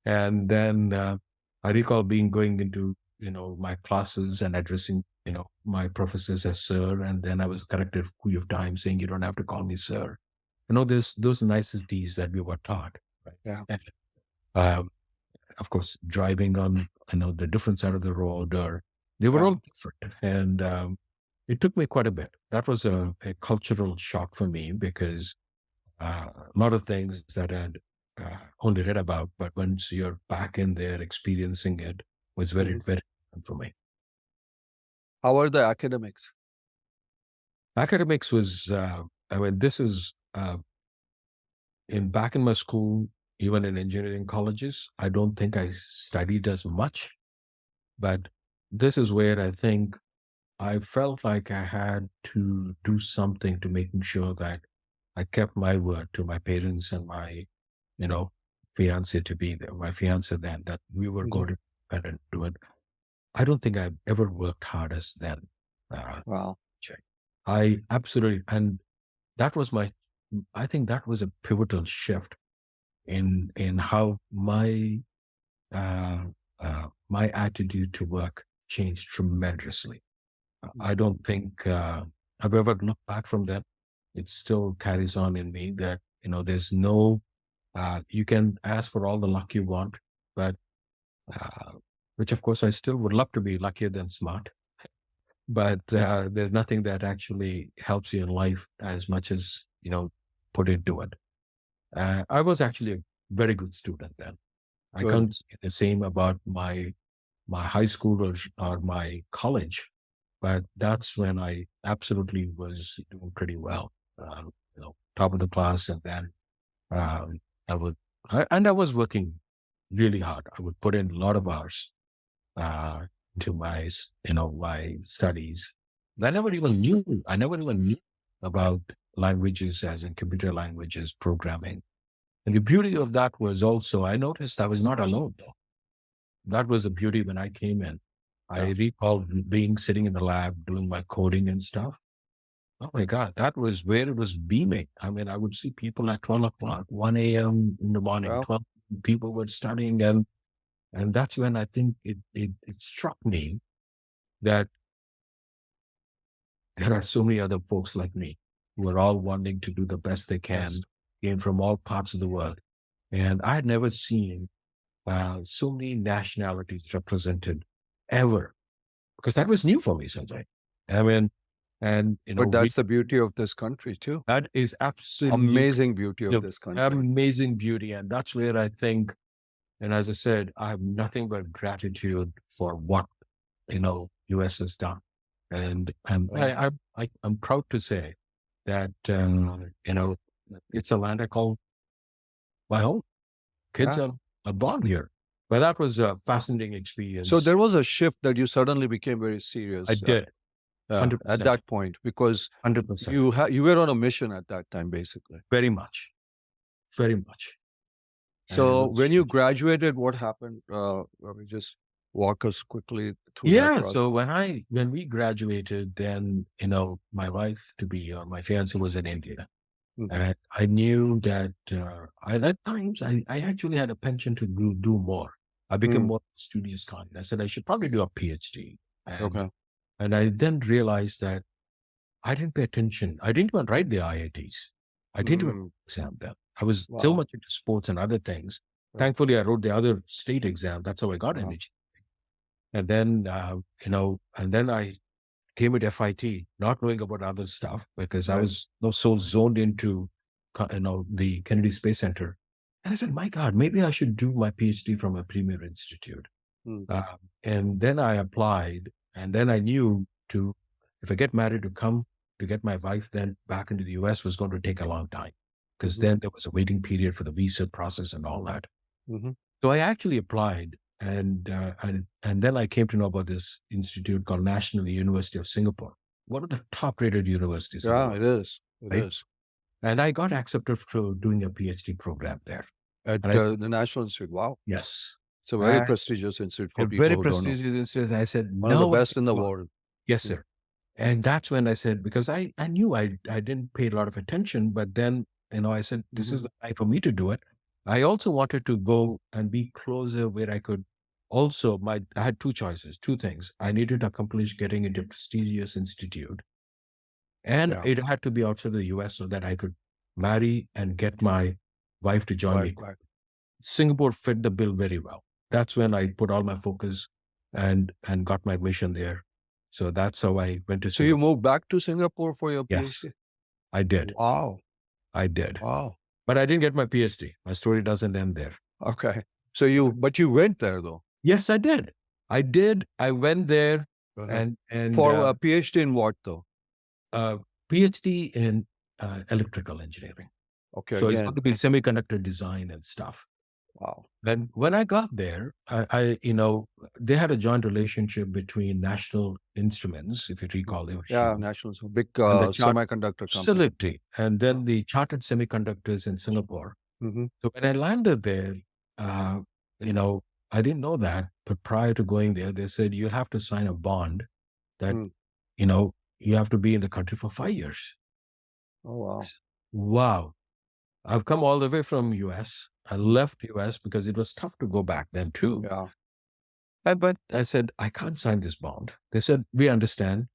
And then I recall going into my classes and addressing my professors as sir, and then I was corrected a few times saying you don't have to call me sir. There's those niceties that we were taught. Right? Yeah. And, of course, driving on the different side of the road, or they were all different, and it took me quite a bit. That was a cultural shock for me because a lot of things that I'd only read about, but once you're back in there experiencing it, was very, very important for me. How are the academics? Academics was, this is back in my school, even in engineering colleges, I don't think I studied as much, but this is where I think I felt like I had to do something to making sure that I kept my word to my parents and my, fiance to be there, my fiance then, that we were going to and do it. I don't think I've ever worked hardest then. Wow. I absolutely, and that was I think that was a pivotal shift in how my my attitude to work changed tremendously. I don't think I've ever looked back from that. It still carries on in me that, there's no, you can ask for all the luck you want, but, which of course I still would love to be luckier than smart, but there's nothing that actually helps you in life as much as, put into it. I was actually a very good student then. I Good. can't say the same about my high school or my college, but that's when I absolutely was doing pretty well. Top of the class, and then I was working really hard. I would put in a lot of hours into my my studies. I never even knew about languages, as in computer languages, programming. And the beauty of that was also, I noticed I was not alone though. That was the beauty when I came in. I Yeah. recall being sitting in the lab doing my coding and stuff. Oh my God, that was where it was beaming. I mean, I would see people at 12 o'clock, 1 a.m. in the morning, Well, 12 people were studying. And that's when I think it struck me that there are so many other folks like me who are all wanting to do the best they yes. can, came from all parts of the world. And I had never seen so many nationalities represented ever, because that was new for me, Sanjay. I mean, and But that's the beauty of this country too. that is absolutely Amazing beauty of this country. amazing beauty. And that's where I think, and as I said, I have nothing but gratitude for what, US has done. And I'm proud to say that, it's a land I call my home. Kids Yeah. are born here. But that was a fascinating experience. So there was a shift that you suddenly became very serious. I did. At 100%. that point, because 100%. you were on a mission at that time, basically. Very much. Very much. And it So was when you huge. graduated, what happened? Let me just walk us quickly through that Yeah. process. So when we graduated, then, my wife to be, or my fiance was in India. Mhm. And I knew that at times I actually had a penchant to do more. I became Mm. more studious kind. I said I should probably do a PhD. Okay. And I then realized that I didn't pay attention. I didn't even write the IITs. I didn't even Mm. exam them. I was so Wow. much into sports and other things. Yeah. Thankfully, I wrote the other state exam. That's how I got Wow. in it. And then, and then I came with FIT, not knowing about other stuff because I Right. was so zoned into, the Kennedy Space Center. And I said, my God, maybe I should do my PhD from a premier institute. Mm. And then I applied, and then I knew if I get married, to get my wife then back into the US was going to take a long time, because Mhm. then there was a waiting period for the visa process and all that. Mhm. So I actually applied, and then I came to know about this institute called National University of Singapore, one of the top-rated universities in the Yeah, world, it is. It right? is. And I got accepted for doing a PhD program there. At And the National Institute. Wow. yes, It's a very prestigious institute for a people very who don't know. prestigious institute. I said, One of the no, I best said, in the "Come on." world. Yes, Mm. sir. And that's when I said, because I knew I didn't pay a lot of attention, but then, I said, this is Mhm. the time for me to do it. I also wanted to go and be closer where I could also, I had two choices, two things. I needed to accomplish getting into a prestigious institute, and Yeah. it had to be outside the US so that I could marry and get my wife to join me. Right. Singapore fit the bill very well. That's when I put all my focus and got my admission there. So that's how I went to So you Singapore. moved back to Singapore for your Yes, PhD? I did. Wow. I did. Wow. But I didn't get my PhD. My story doesn't end there. Okay. So but you went there though. Yes, I did. I did. I went there Uh-huh. and For a PhD in what though? PhD in electrical engineering. Okay. So it's Again. going to be semiconductor design and stuff. Wow. Then when I got there, they had a joint relationship between National Instruments, if you recall, they were Yeah, huge, National big and the semiconductor company. facility, and then the Chartered Semiconductors in Singapore. Mhm. So when I landed there, I didn't know that, but prior to going there, they said you'll have to sign a bond that, Mm. you have to be in the country for 5 years. Oh wow. I said, wow. I've come all the way from US. I left US because it was tough to go back then too. Yeah. But I said, I can't sign this bond. They said, we understand.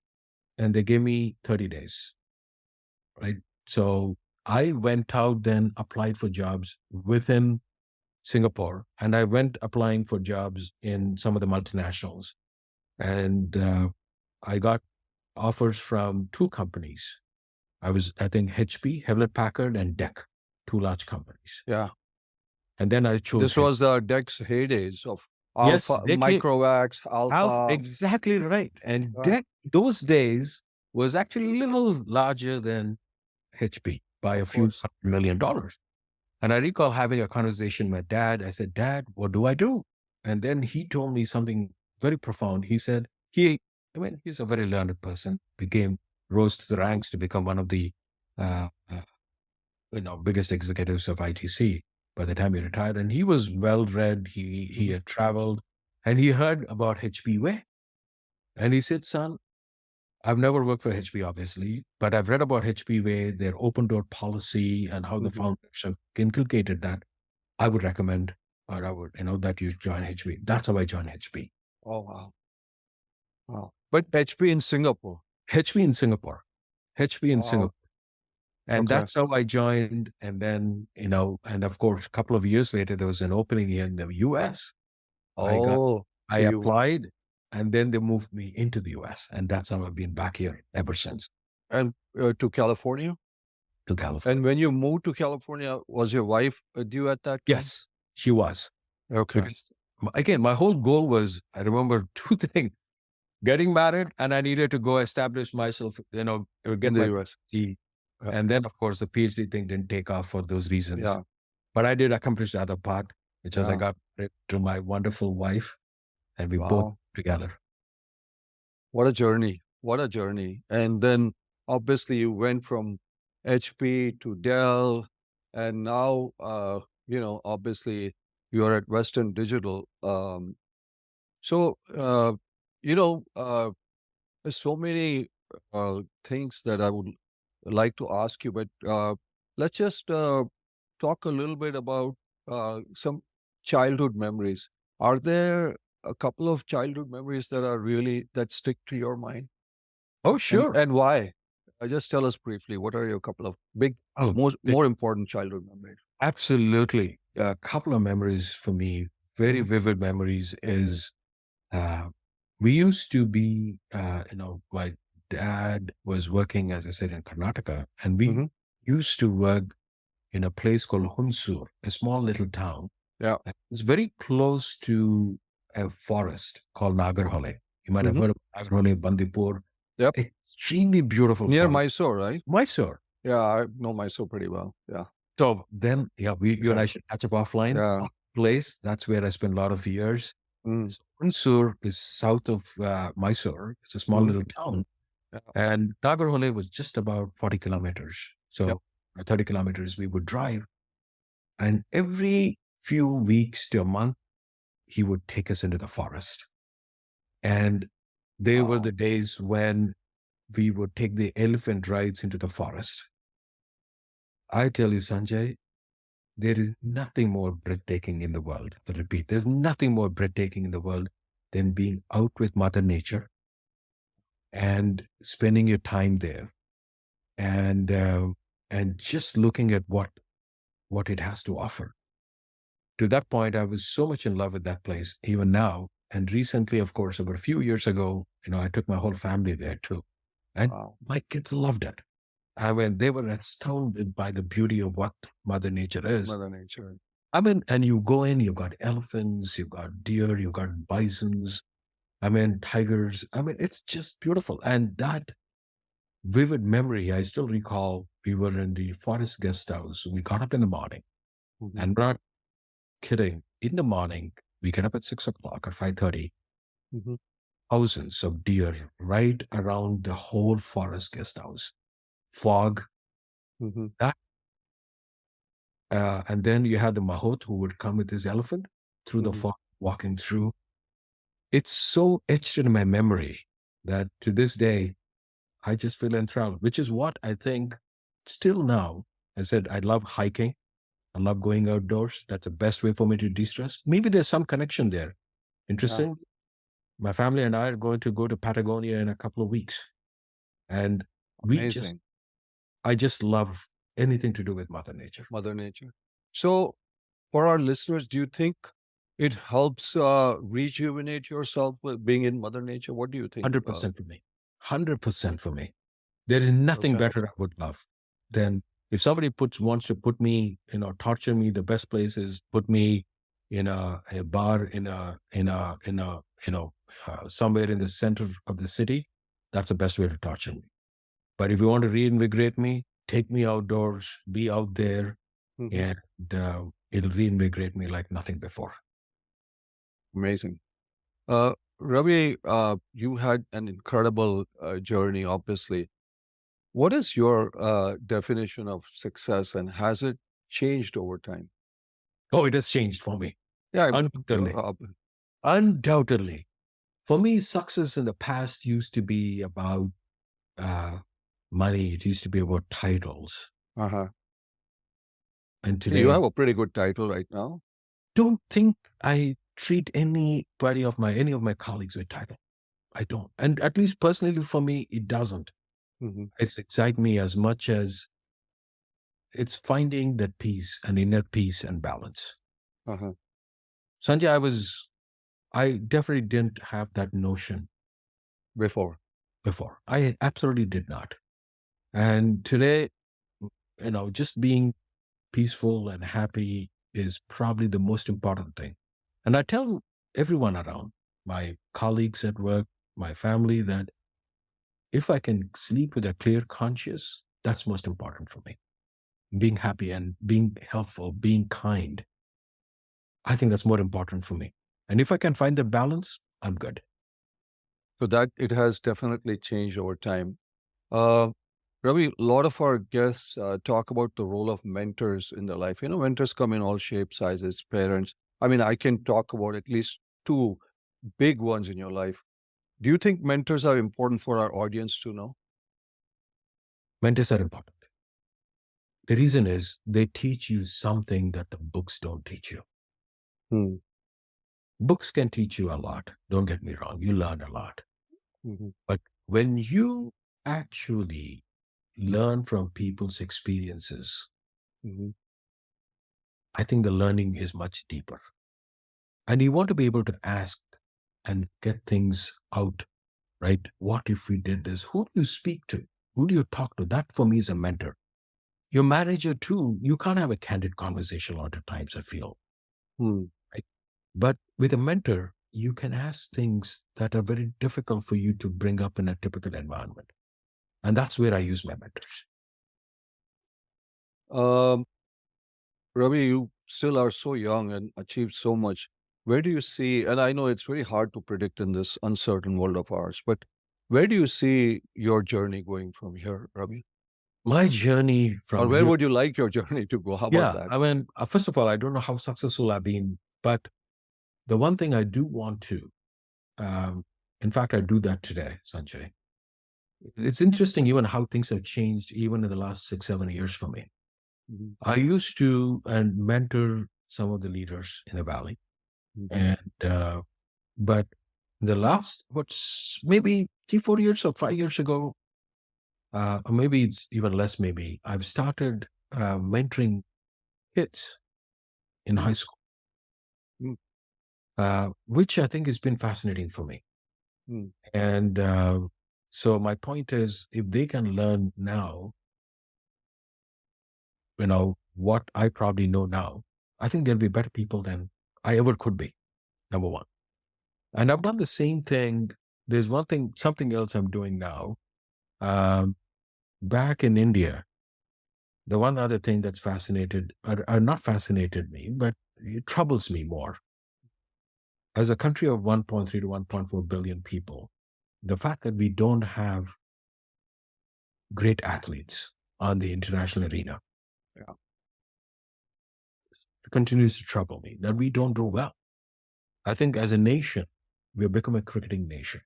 And they gave me 30 days, right? So I went out then, applied for jobs within Singapore, and I went applying for jobs in some of the multinationals. And I got offers from two companies. I think HP, Hewlett Packard, and DEC, two large companies. Yeah. And then I chose This was DEC's heydays of Yes, Alpha, they came- Microvax, Alpha. exactly right. And Yeah. DEC, those days, was actually a little larger than HP by a Of few course. $100 million. And I recall having a conversation with Dad. I said, Dad, what do I do? And then he told me something very profound. He said, he's a very learned person, rose to the ranks to become one of the biggest executives of ITC. by the time he retired. And he was well read. He Mhm. had traveled, and he heard about HB Way. And he said, "Son, I've never worked for HB, obviously, but I've read about HB Way, their open door policy, and how the Mhm. foundation inculcated that. I would recommend, or I would, that you join HB." That's how I joined HB. Oh, wow. Wow. But HP in Singapore. HB in Singapore. HB in Wow. Singapore. And Okay. that's how I joined. And then, and of course, a couple of years later, there was an opening in the US. Oh, I so you applied, and then they moved me into the US. And that's how I've been back here ever since, and to California? to California. And when you moved to California, was your wife due at that time? Yes, she was. Okay. Because, again, my whole goal was, I remember two things: getting married, and I needed to go establish myself, or In get the my US. PhD. Yeah. And then, of course, the PhD thing didn't take off for those reasons. Yeah. But I did accomplish the other part, which was I Yeah. got married to my wonderful wife, and we both Wow. together. What a journey. What a journey. And then obviously you went from HP to Dell, and now, obviously you're at Western Digital. So, there's so many things that I would like to ask you, but let's just talk a little bit about some childhood memories. Are there a couple of childhood memories that are really that stick to your mind, Oh, and sure. and why? Just tell us briefly. What are your couple of big, Oh, the, more important childhood memories? absolutely. A couple of memories for me, very Hmm. vivid memories, is uh, we used to be, my dad was working, as I said, in Karnataka, and we Hmm. used to work in a place called Hunsur, a small little town. Yeah. It's very close to a forest called Nagarhole. You might have Hmm. heard of Nagarhole, Bandipur. Yep. Extremely beautiful Near forest. Mysore, right? Mysore. Yeah, I know Mysore pretty well. Yeah. So then, yeah, you and Okay. I should catch up offline. Yeah. Place, that's where I spent a lot of years. Mm. So Hunsur is south of Mysore. It's a small Hmm. little town. Yeah. And Nagarhole was just about 40 kilometers. Yep. So 30 kilometers we would drive. And every few weeks to a month, he would take us into the forest. And they were Wow. the days when we would take the elephant rides into the forest. I tell you, Sanjay, there is nothing more breathtaking in the world. I repeat, there's nothing more breathtaking in the world than being out with Mother Nature and spending your time there, and just looking at what it has to offer. To that point, I was so much in love with that place, even now. And recently, of course, about a few years ago, I took my whole family there too. And Wow. my kids loved it. I mean, they were astounded by the beauty of what Mother Nature is. Mother Nature. I mean, and you go in, you've got elephants, you've got deer, you've got bisons, I mean, tigers. I mean, it's just beautiful. And that vivid memory, I still recall we were in the forest guest house. We got up in the morning, Hmm. and we're not kidding. In the morning, we get up at 6 o'clock or 5:30. Hmm. Thousands of deer right around the whole forest guest house. Fog. Hmm. That, and then you had the mahout who would come with his elephant through the Hmm. fog, walking through. It's so etched in my memory that to this day, I just feel enthralled, which is what I think still now. I said, I love hiking. I love going outdoors. That's the best way for me to de stress. Maybe there's some connection there. Yeah. Interesting. My family and I are going to go to Patagonia in a couple of weeks. And we just, Amazing. I just love anything to do with Mother Nature. Mother Nature. So, for our listeners, do you think it helps rejuvenate yourself with being in Mother Nature? What do you think? 100% for me. 100% for me. There is nothing Okay. better I would love than if somebody wants to put me, torture me. The best place is put me in a bar somewhere in the center of the city. That's the best way to torture me. But if you want to reinvigorate me, take me outdoors, be out there, Hmm. and it'll reinvigorate me like nothing before. Amazing. Ravi, you had an incredible journey, obviously. What is your definition of success, and has it changed over time? Oh, it has changed for me. Yeah, Undoubtedly. Undoubtedly. For me, success in the past used to be about uh, money. It used to be about titles. uh-huh. And You today, have a pretty good title right now. don't think I treat any of my colleagues with title. I don't. And at least personally for me, it doesn't. Hmm. It's excite me as much as it's finding that peace and inner peace and balance. Uh-huh. Sanjay, I definitely didn't have that notion Before. before. I absolutely did not. And today, just being peaceful and happy is probably the most important thing. And I tell everyone around, my colleagues at work, my family, that if I can sleep with a clear conscience, that's most important for me. Being happy and being helpful, being kind, I think that's more important for me. And if I can find the balance, I'm good. So that it has definitely changed over time. Uh, Ravi, a lot of our guests talk about the role of mentors in their life. Mentors come in all shapes, sizes, parents. I mean, I can talk about at least two big ones in your life. Do you think mentors are important for our audience to know? Mentors are important. The reason is they teach you something that the books don't teach you. Hmm. Books can teach you a lot. Don't get me wrong. You learn a lot. Hmm. But when you actually learn from people's experiences, Hmm. I think the learning is much deeper. And you want to be able to ask and get things out, right? What if we did this? Who do you speak to? Who do you talk to? That for me is a mentor. Your manager, too, you can't have a candid conversation a lot of times, I feel, Hmm. right? But with a mentor, you can ask things that are very difficult for you to bring up in a typical environment. And that's where I use my mentors. Um, Ravi, you still are so young and achieved so much. Where do you see, and I know it's very hard to predict in this uncertain world of ours, but where do you see your journey going from here, Ravi? My journey Or from where here, would you like your journey to go? How about yeah, that? I mean, first of all, I don't know how successful I've been, but the one thing I do want to, um, in fact, I do that today, Sanjay. It's interesting even how things have changed even in the last 6, 7 years for me. Mhm. I used to and mentor some of the leaders in the valley, Mhm. and but the last what's maybe 3, 4 years or 5 years ago, or maybe it's even less. Maybe I've started mentoring kids in high Mm. school, Mm. which I think has been fascinating for me. Mm. And so my point is, if they can learn now, what I probably know now, I think they'll be better people than I ever could be. Number one. And I've done the same thing. There's something else I'm doing now. Um, Back in India, the one other thing that's not fascinated me, but it troubles me more. As a country of 1.3 to 1.4 billion people, the fact that we don't have great athletes on the international arena Yeah. continues to trouble me, that we don't do well. I think as a nation, we've become a cricketing nation.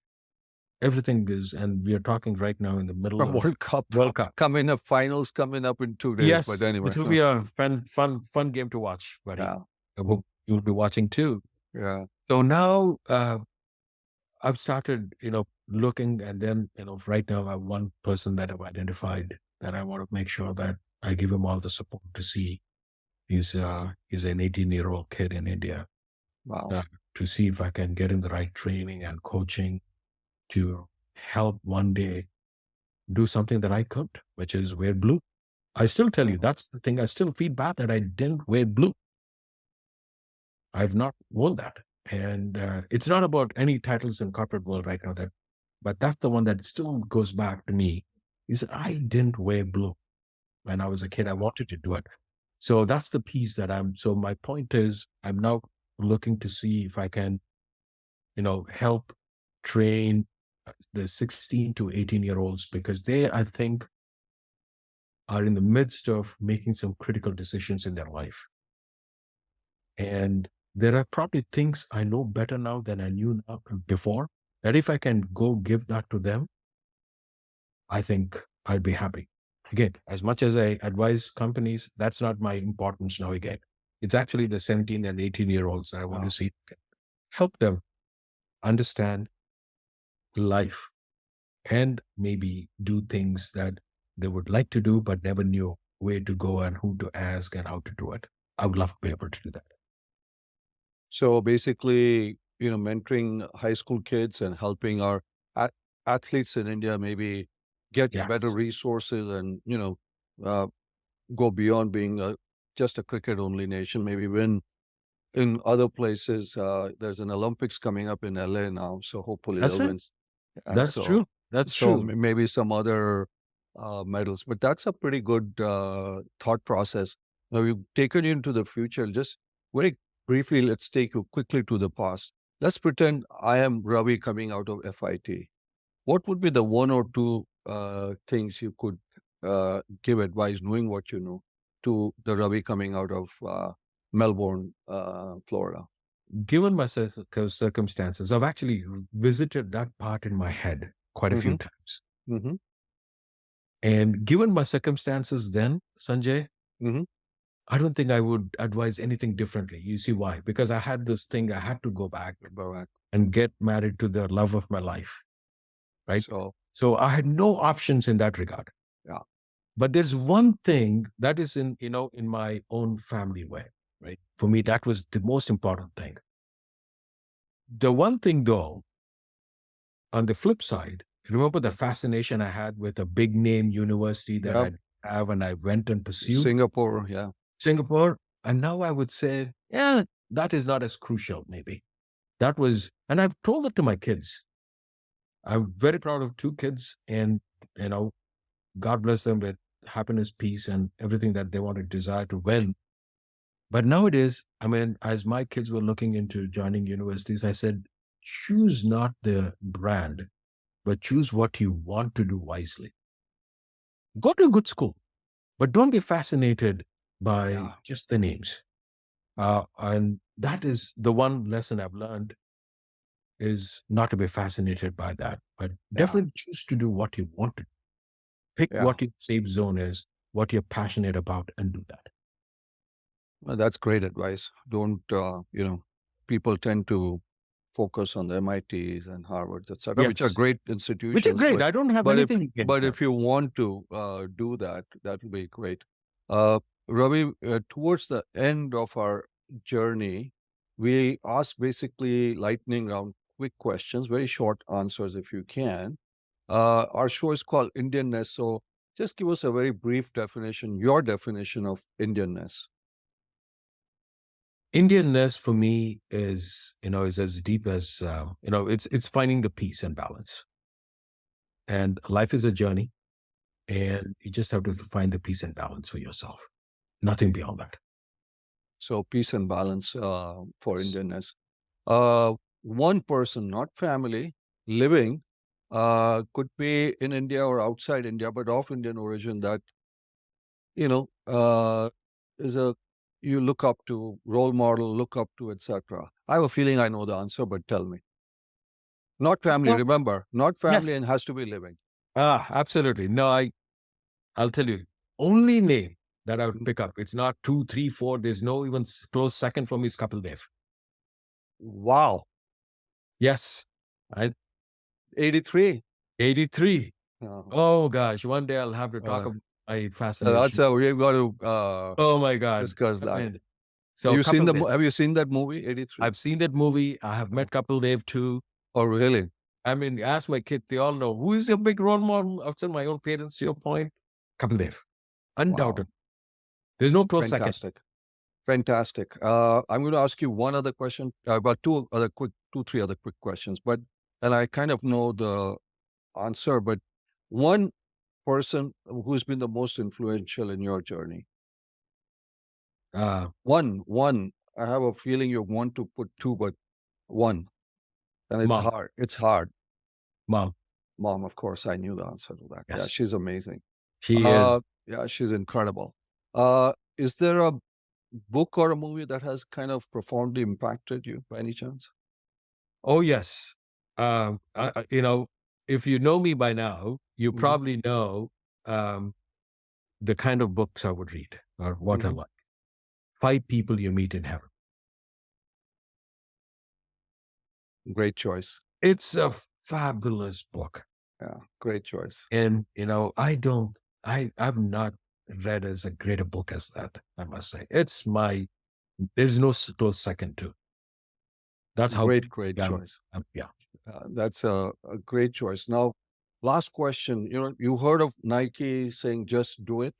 Everything is, and we are talking right now in the middle of World Cup World Cup. coming up, finals coming up in 2 days. But Yes, anyway, it will be a fun game to watch, buddy. yeah. I hope you'll be watching too. Yeah. So now I've started, looking, and then, right now I have one person that I've identified that I want to make sure that I give him all the support to see. He's an 18-year-old kid in India. Wow. Uh, to see if I can get him the right training and coaching to help one day do something that I couldn't, which is wear blue. I still tell you, Wow. that's the thing. I still feel bad that I didn't wear blue. I've not worn that. And it's not about any titles in corporate world right now, but that's the one that still goes back to me, is that I didn't wear blue when I was a kid. I wanted to do it. So that's the piece so my point is I'm now looking to see if I can, help train the 16 to 18-year-olds, because they, I think, are in the midst of making some critical decisions in their life. And there are probably things I know better now than I knew now before. That if I can go give that to them, I think I'd be happy. Again, as much as I advise companies, that's not my importance now again. It's actually the 17 and 18-year-olds I want to Yeah. see. Help them understand life and maybe do things that they would like to do, but never knew where to go and who to ask and how to do it. I would love to be able to do that. So basically, mentoring high school kids and helping our a- athletes in India maybe get better Yes. resources and, uh, go beyond being just a cricket only nation, maybe win in other places. There's an Olympics coming up in LA now, so hopefully That's they'll right. win. That's So, true. That's true. maybe some other medals, but that's a pretty good thought process. Now we've taken you into the future. Just very briefly, let's take you quickly to the past. Let's pretend I am Ravi coming out of FIT. What would be the one or two things you could give advice, knowing what you know, to the Ravi coming out of Melbourne, Florida? Given my circumstances, I've actually visited that part in my head quite a few Hmm. times. Hmm. And given my circumstances then, Sanjay, Hmm. I don't think I would advise anything differently. You see why? Because I had this thing, I had to go back Correct. and get married to the love of my life, right? So, So I had no options in that regard. yeah, But there's one thing that is in my own family way, right? For me, that was the most important thing. The one thing though, on the flip side, remember the fascination I had with a big name university that yeah, I have and I went and pursued Singapore, yeah, Singapore. And now I would say, yeah, that is not as crucial, maybe. That was, and I've told it to my kids. I'm very proud of two kids, and you know, God bless them with happiness, peace, and everything that they want to desire to win. But nowadays, I mean, as my kids were looking into joining universities, I said, choose not the brand, but choose what you want to do wisely. Go to a good school, but don't be fascinated by yeah, just the names. And that is the one lesson I've learned is not to be fascinated by that, but yeah, definitely choose to do what you want to. Pick yeah. what your safe zone is, what you're passionate about, and do that. Well, that's great advice. Don't, people tend to focus on the MITs and Harvards, etc., which are Yes, great which are institutions. great. I don't have But if anything against but them. if you want to do that, that will be great. Uh, Ravi, towards the end of our journey, we ask basically lightning round, quick questions, very short answers if you can. Our show is called Indianness, so just give us a very brief definition, your definition of Indianness. Indianness for me is as deep as it's finding the peace and balance. And life is a journey, and you just have to find the peace and balance for yourself. Nothing beyond that. So peace and balance for Yes. Indianness. One person, not family, living could be in India or outside India, but of Indian origin that you know is a you look up to, role model, look up to, etc. I have a feeling I know the answer, but tell me. Not family. Well, Remember, not family, yes. and has to be living. Absolutely. No, I'll tell you. Only name that I would Mm. pick up. It's not two, three, four. There's no even close second for me is Kapil Dev. Wow, Yes. I 83. 83. Uh, Oh gosh. One day I'll have to talk uh, about my that's fascination. how we've got to Oh my God. discuss I that. mean, so Kapil Dev. Have you seen that movie 83? I've seen that movie. I have met Kapil Dev too. Oh, really? I mean, ask my kid, they all know who is a big role model outside my own parents, to your point. Kapil Dev. Wow. Undoubted. There's no close second. Fantastic. Fantastic. I'm going to ask you one other question, about three other quick questions, and I kind of know the answer, but one person who's been the most influential in your journey. Uh, One. I have a feeling you want to put two, but one. And it's Mom. hard. It's hard. Mom. Mom, of course, I knew the answer to that. Yeah, Yes. she's amazing. She is. Yeah, she's incredible. Is there a book or a movie that has kind of profoundly impacted you by any chance? Oh, yes. You know, if you know me by now, you Hmm. probably know um, the kind of books I would read or what I Hmm. like. Five People You Meet in Heaven. Great choice. It's a fabulous book. Yeah, great choice. And, I've not read as a greater book as that, I must say. There's no close second to. That's how, Great yeah, choice. yeah, That's a great choice. Now, last question. You heard of Nike saying "just do it,"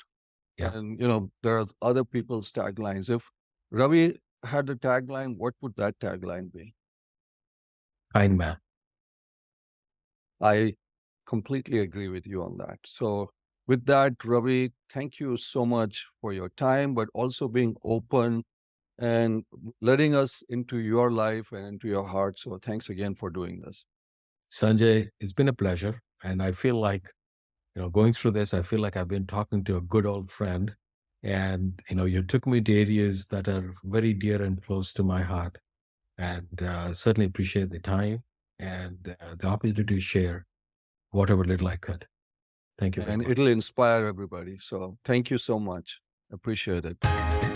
yeah. and there are other people's taglines. If Ravi had a tagline, what would that tagline be? Kind man. I completely agree with you on that. So, with that, Ravi, thank you so much for your time, but also being open and letting us into your life and into your heart. So, thanks again for doing this. Sanjay, it's been a pleasure. And I feel like, going through this, I feel like I've been talking to a good old friend. And, you took me to areas that are very dear and close to my heart. And certainly appreciate the time and the opportunity to share whatever little I could. Thank you very And much. it'll inspire everybody. So, thank you so much. Appreciate it.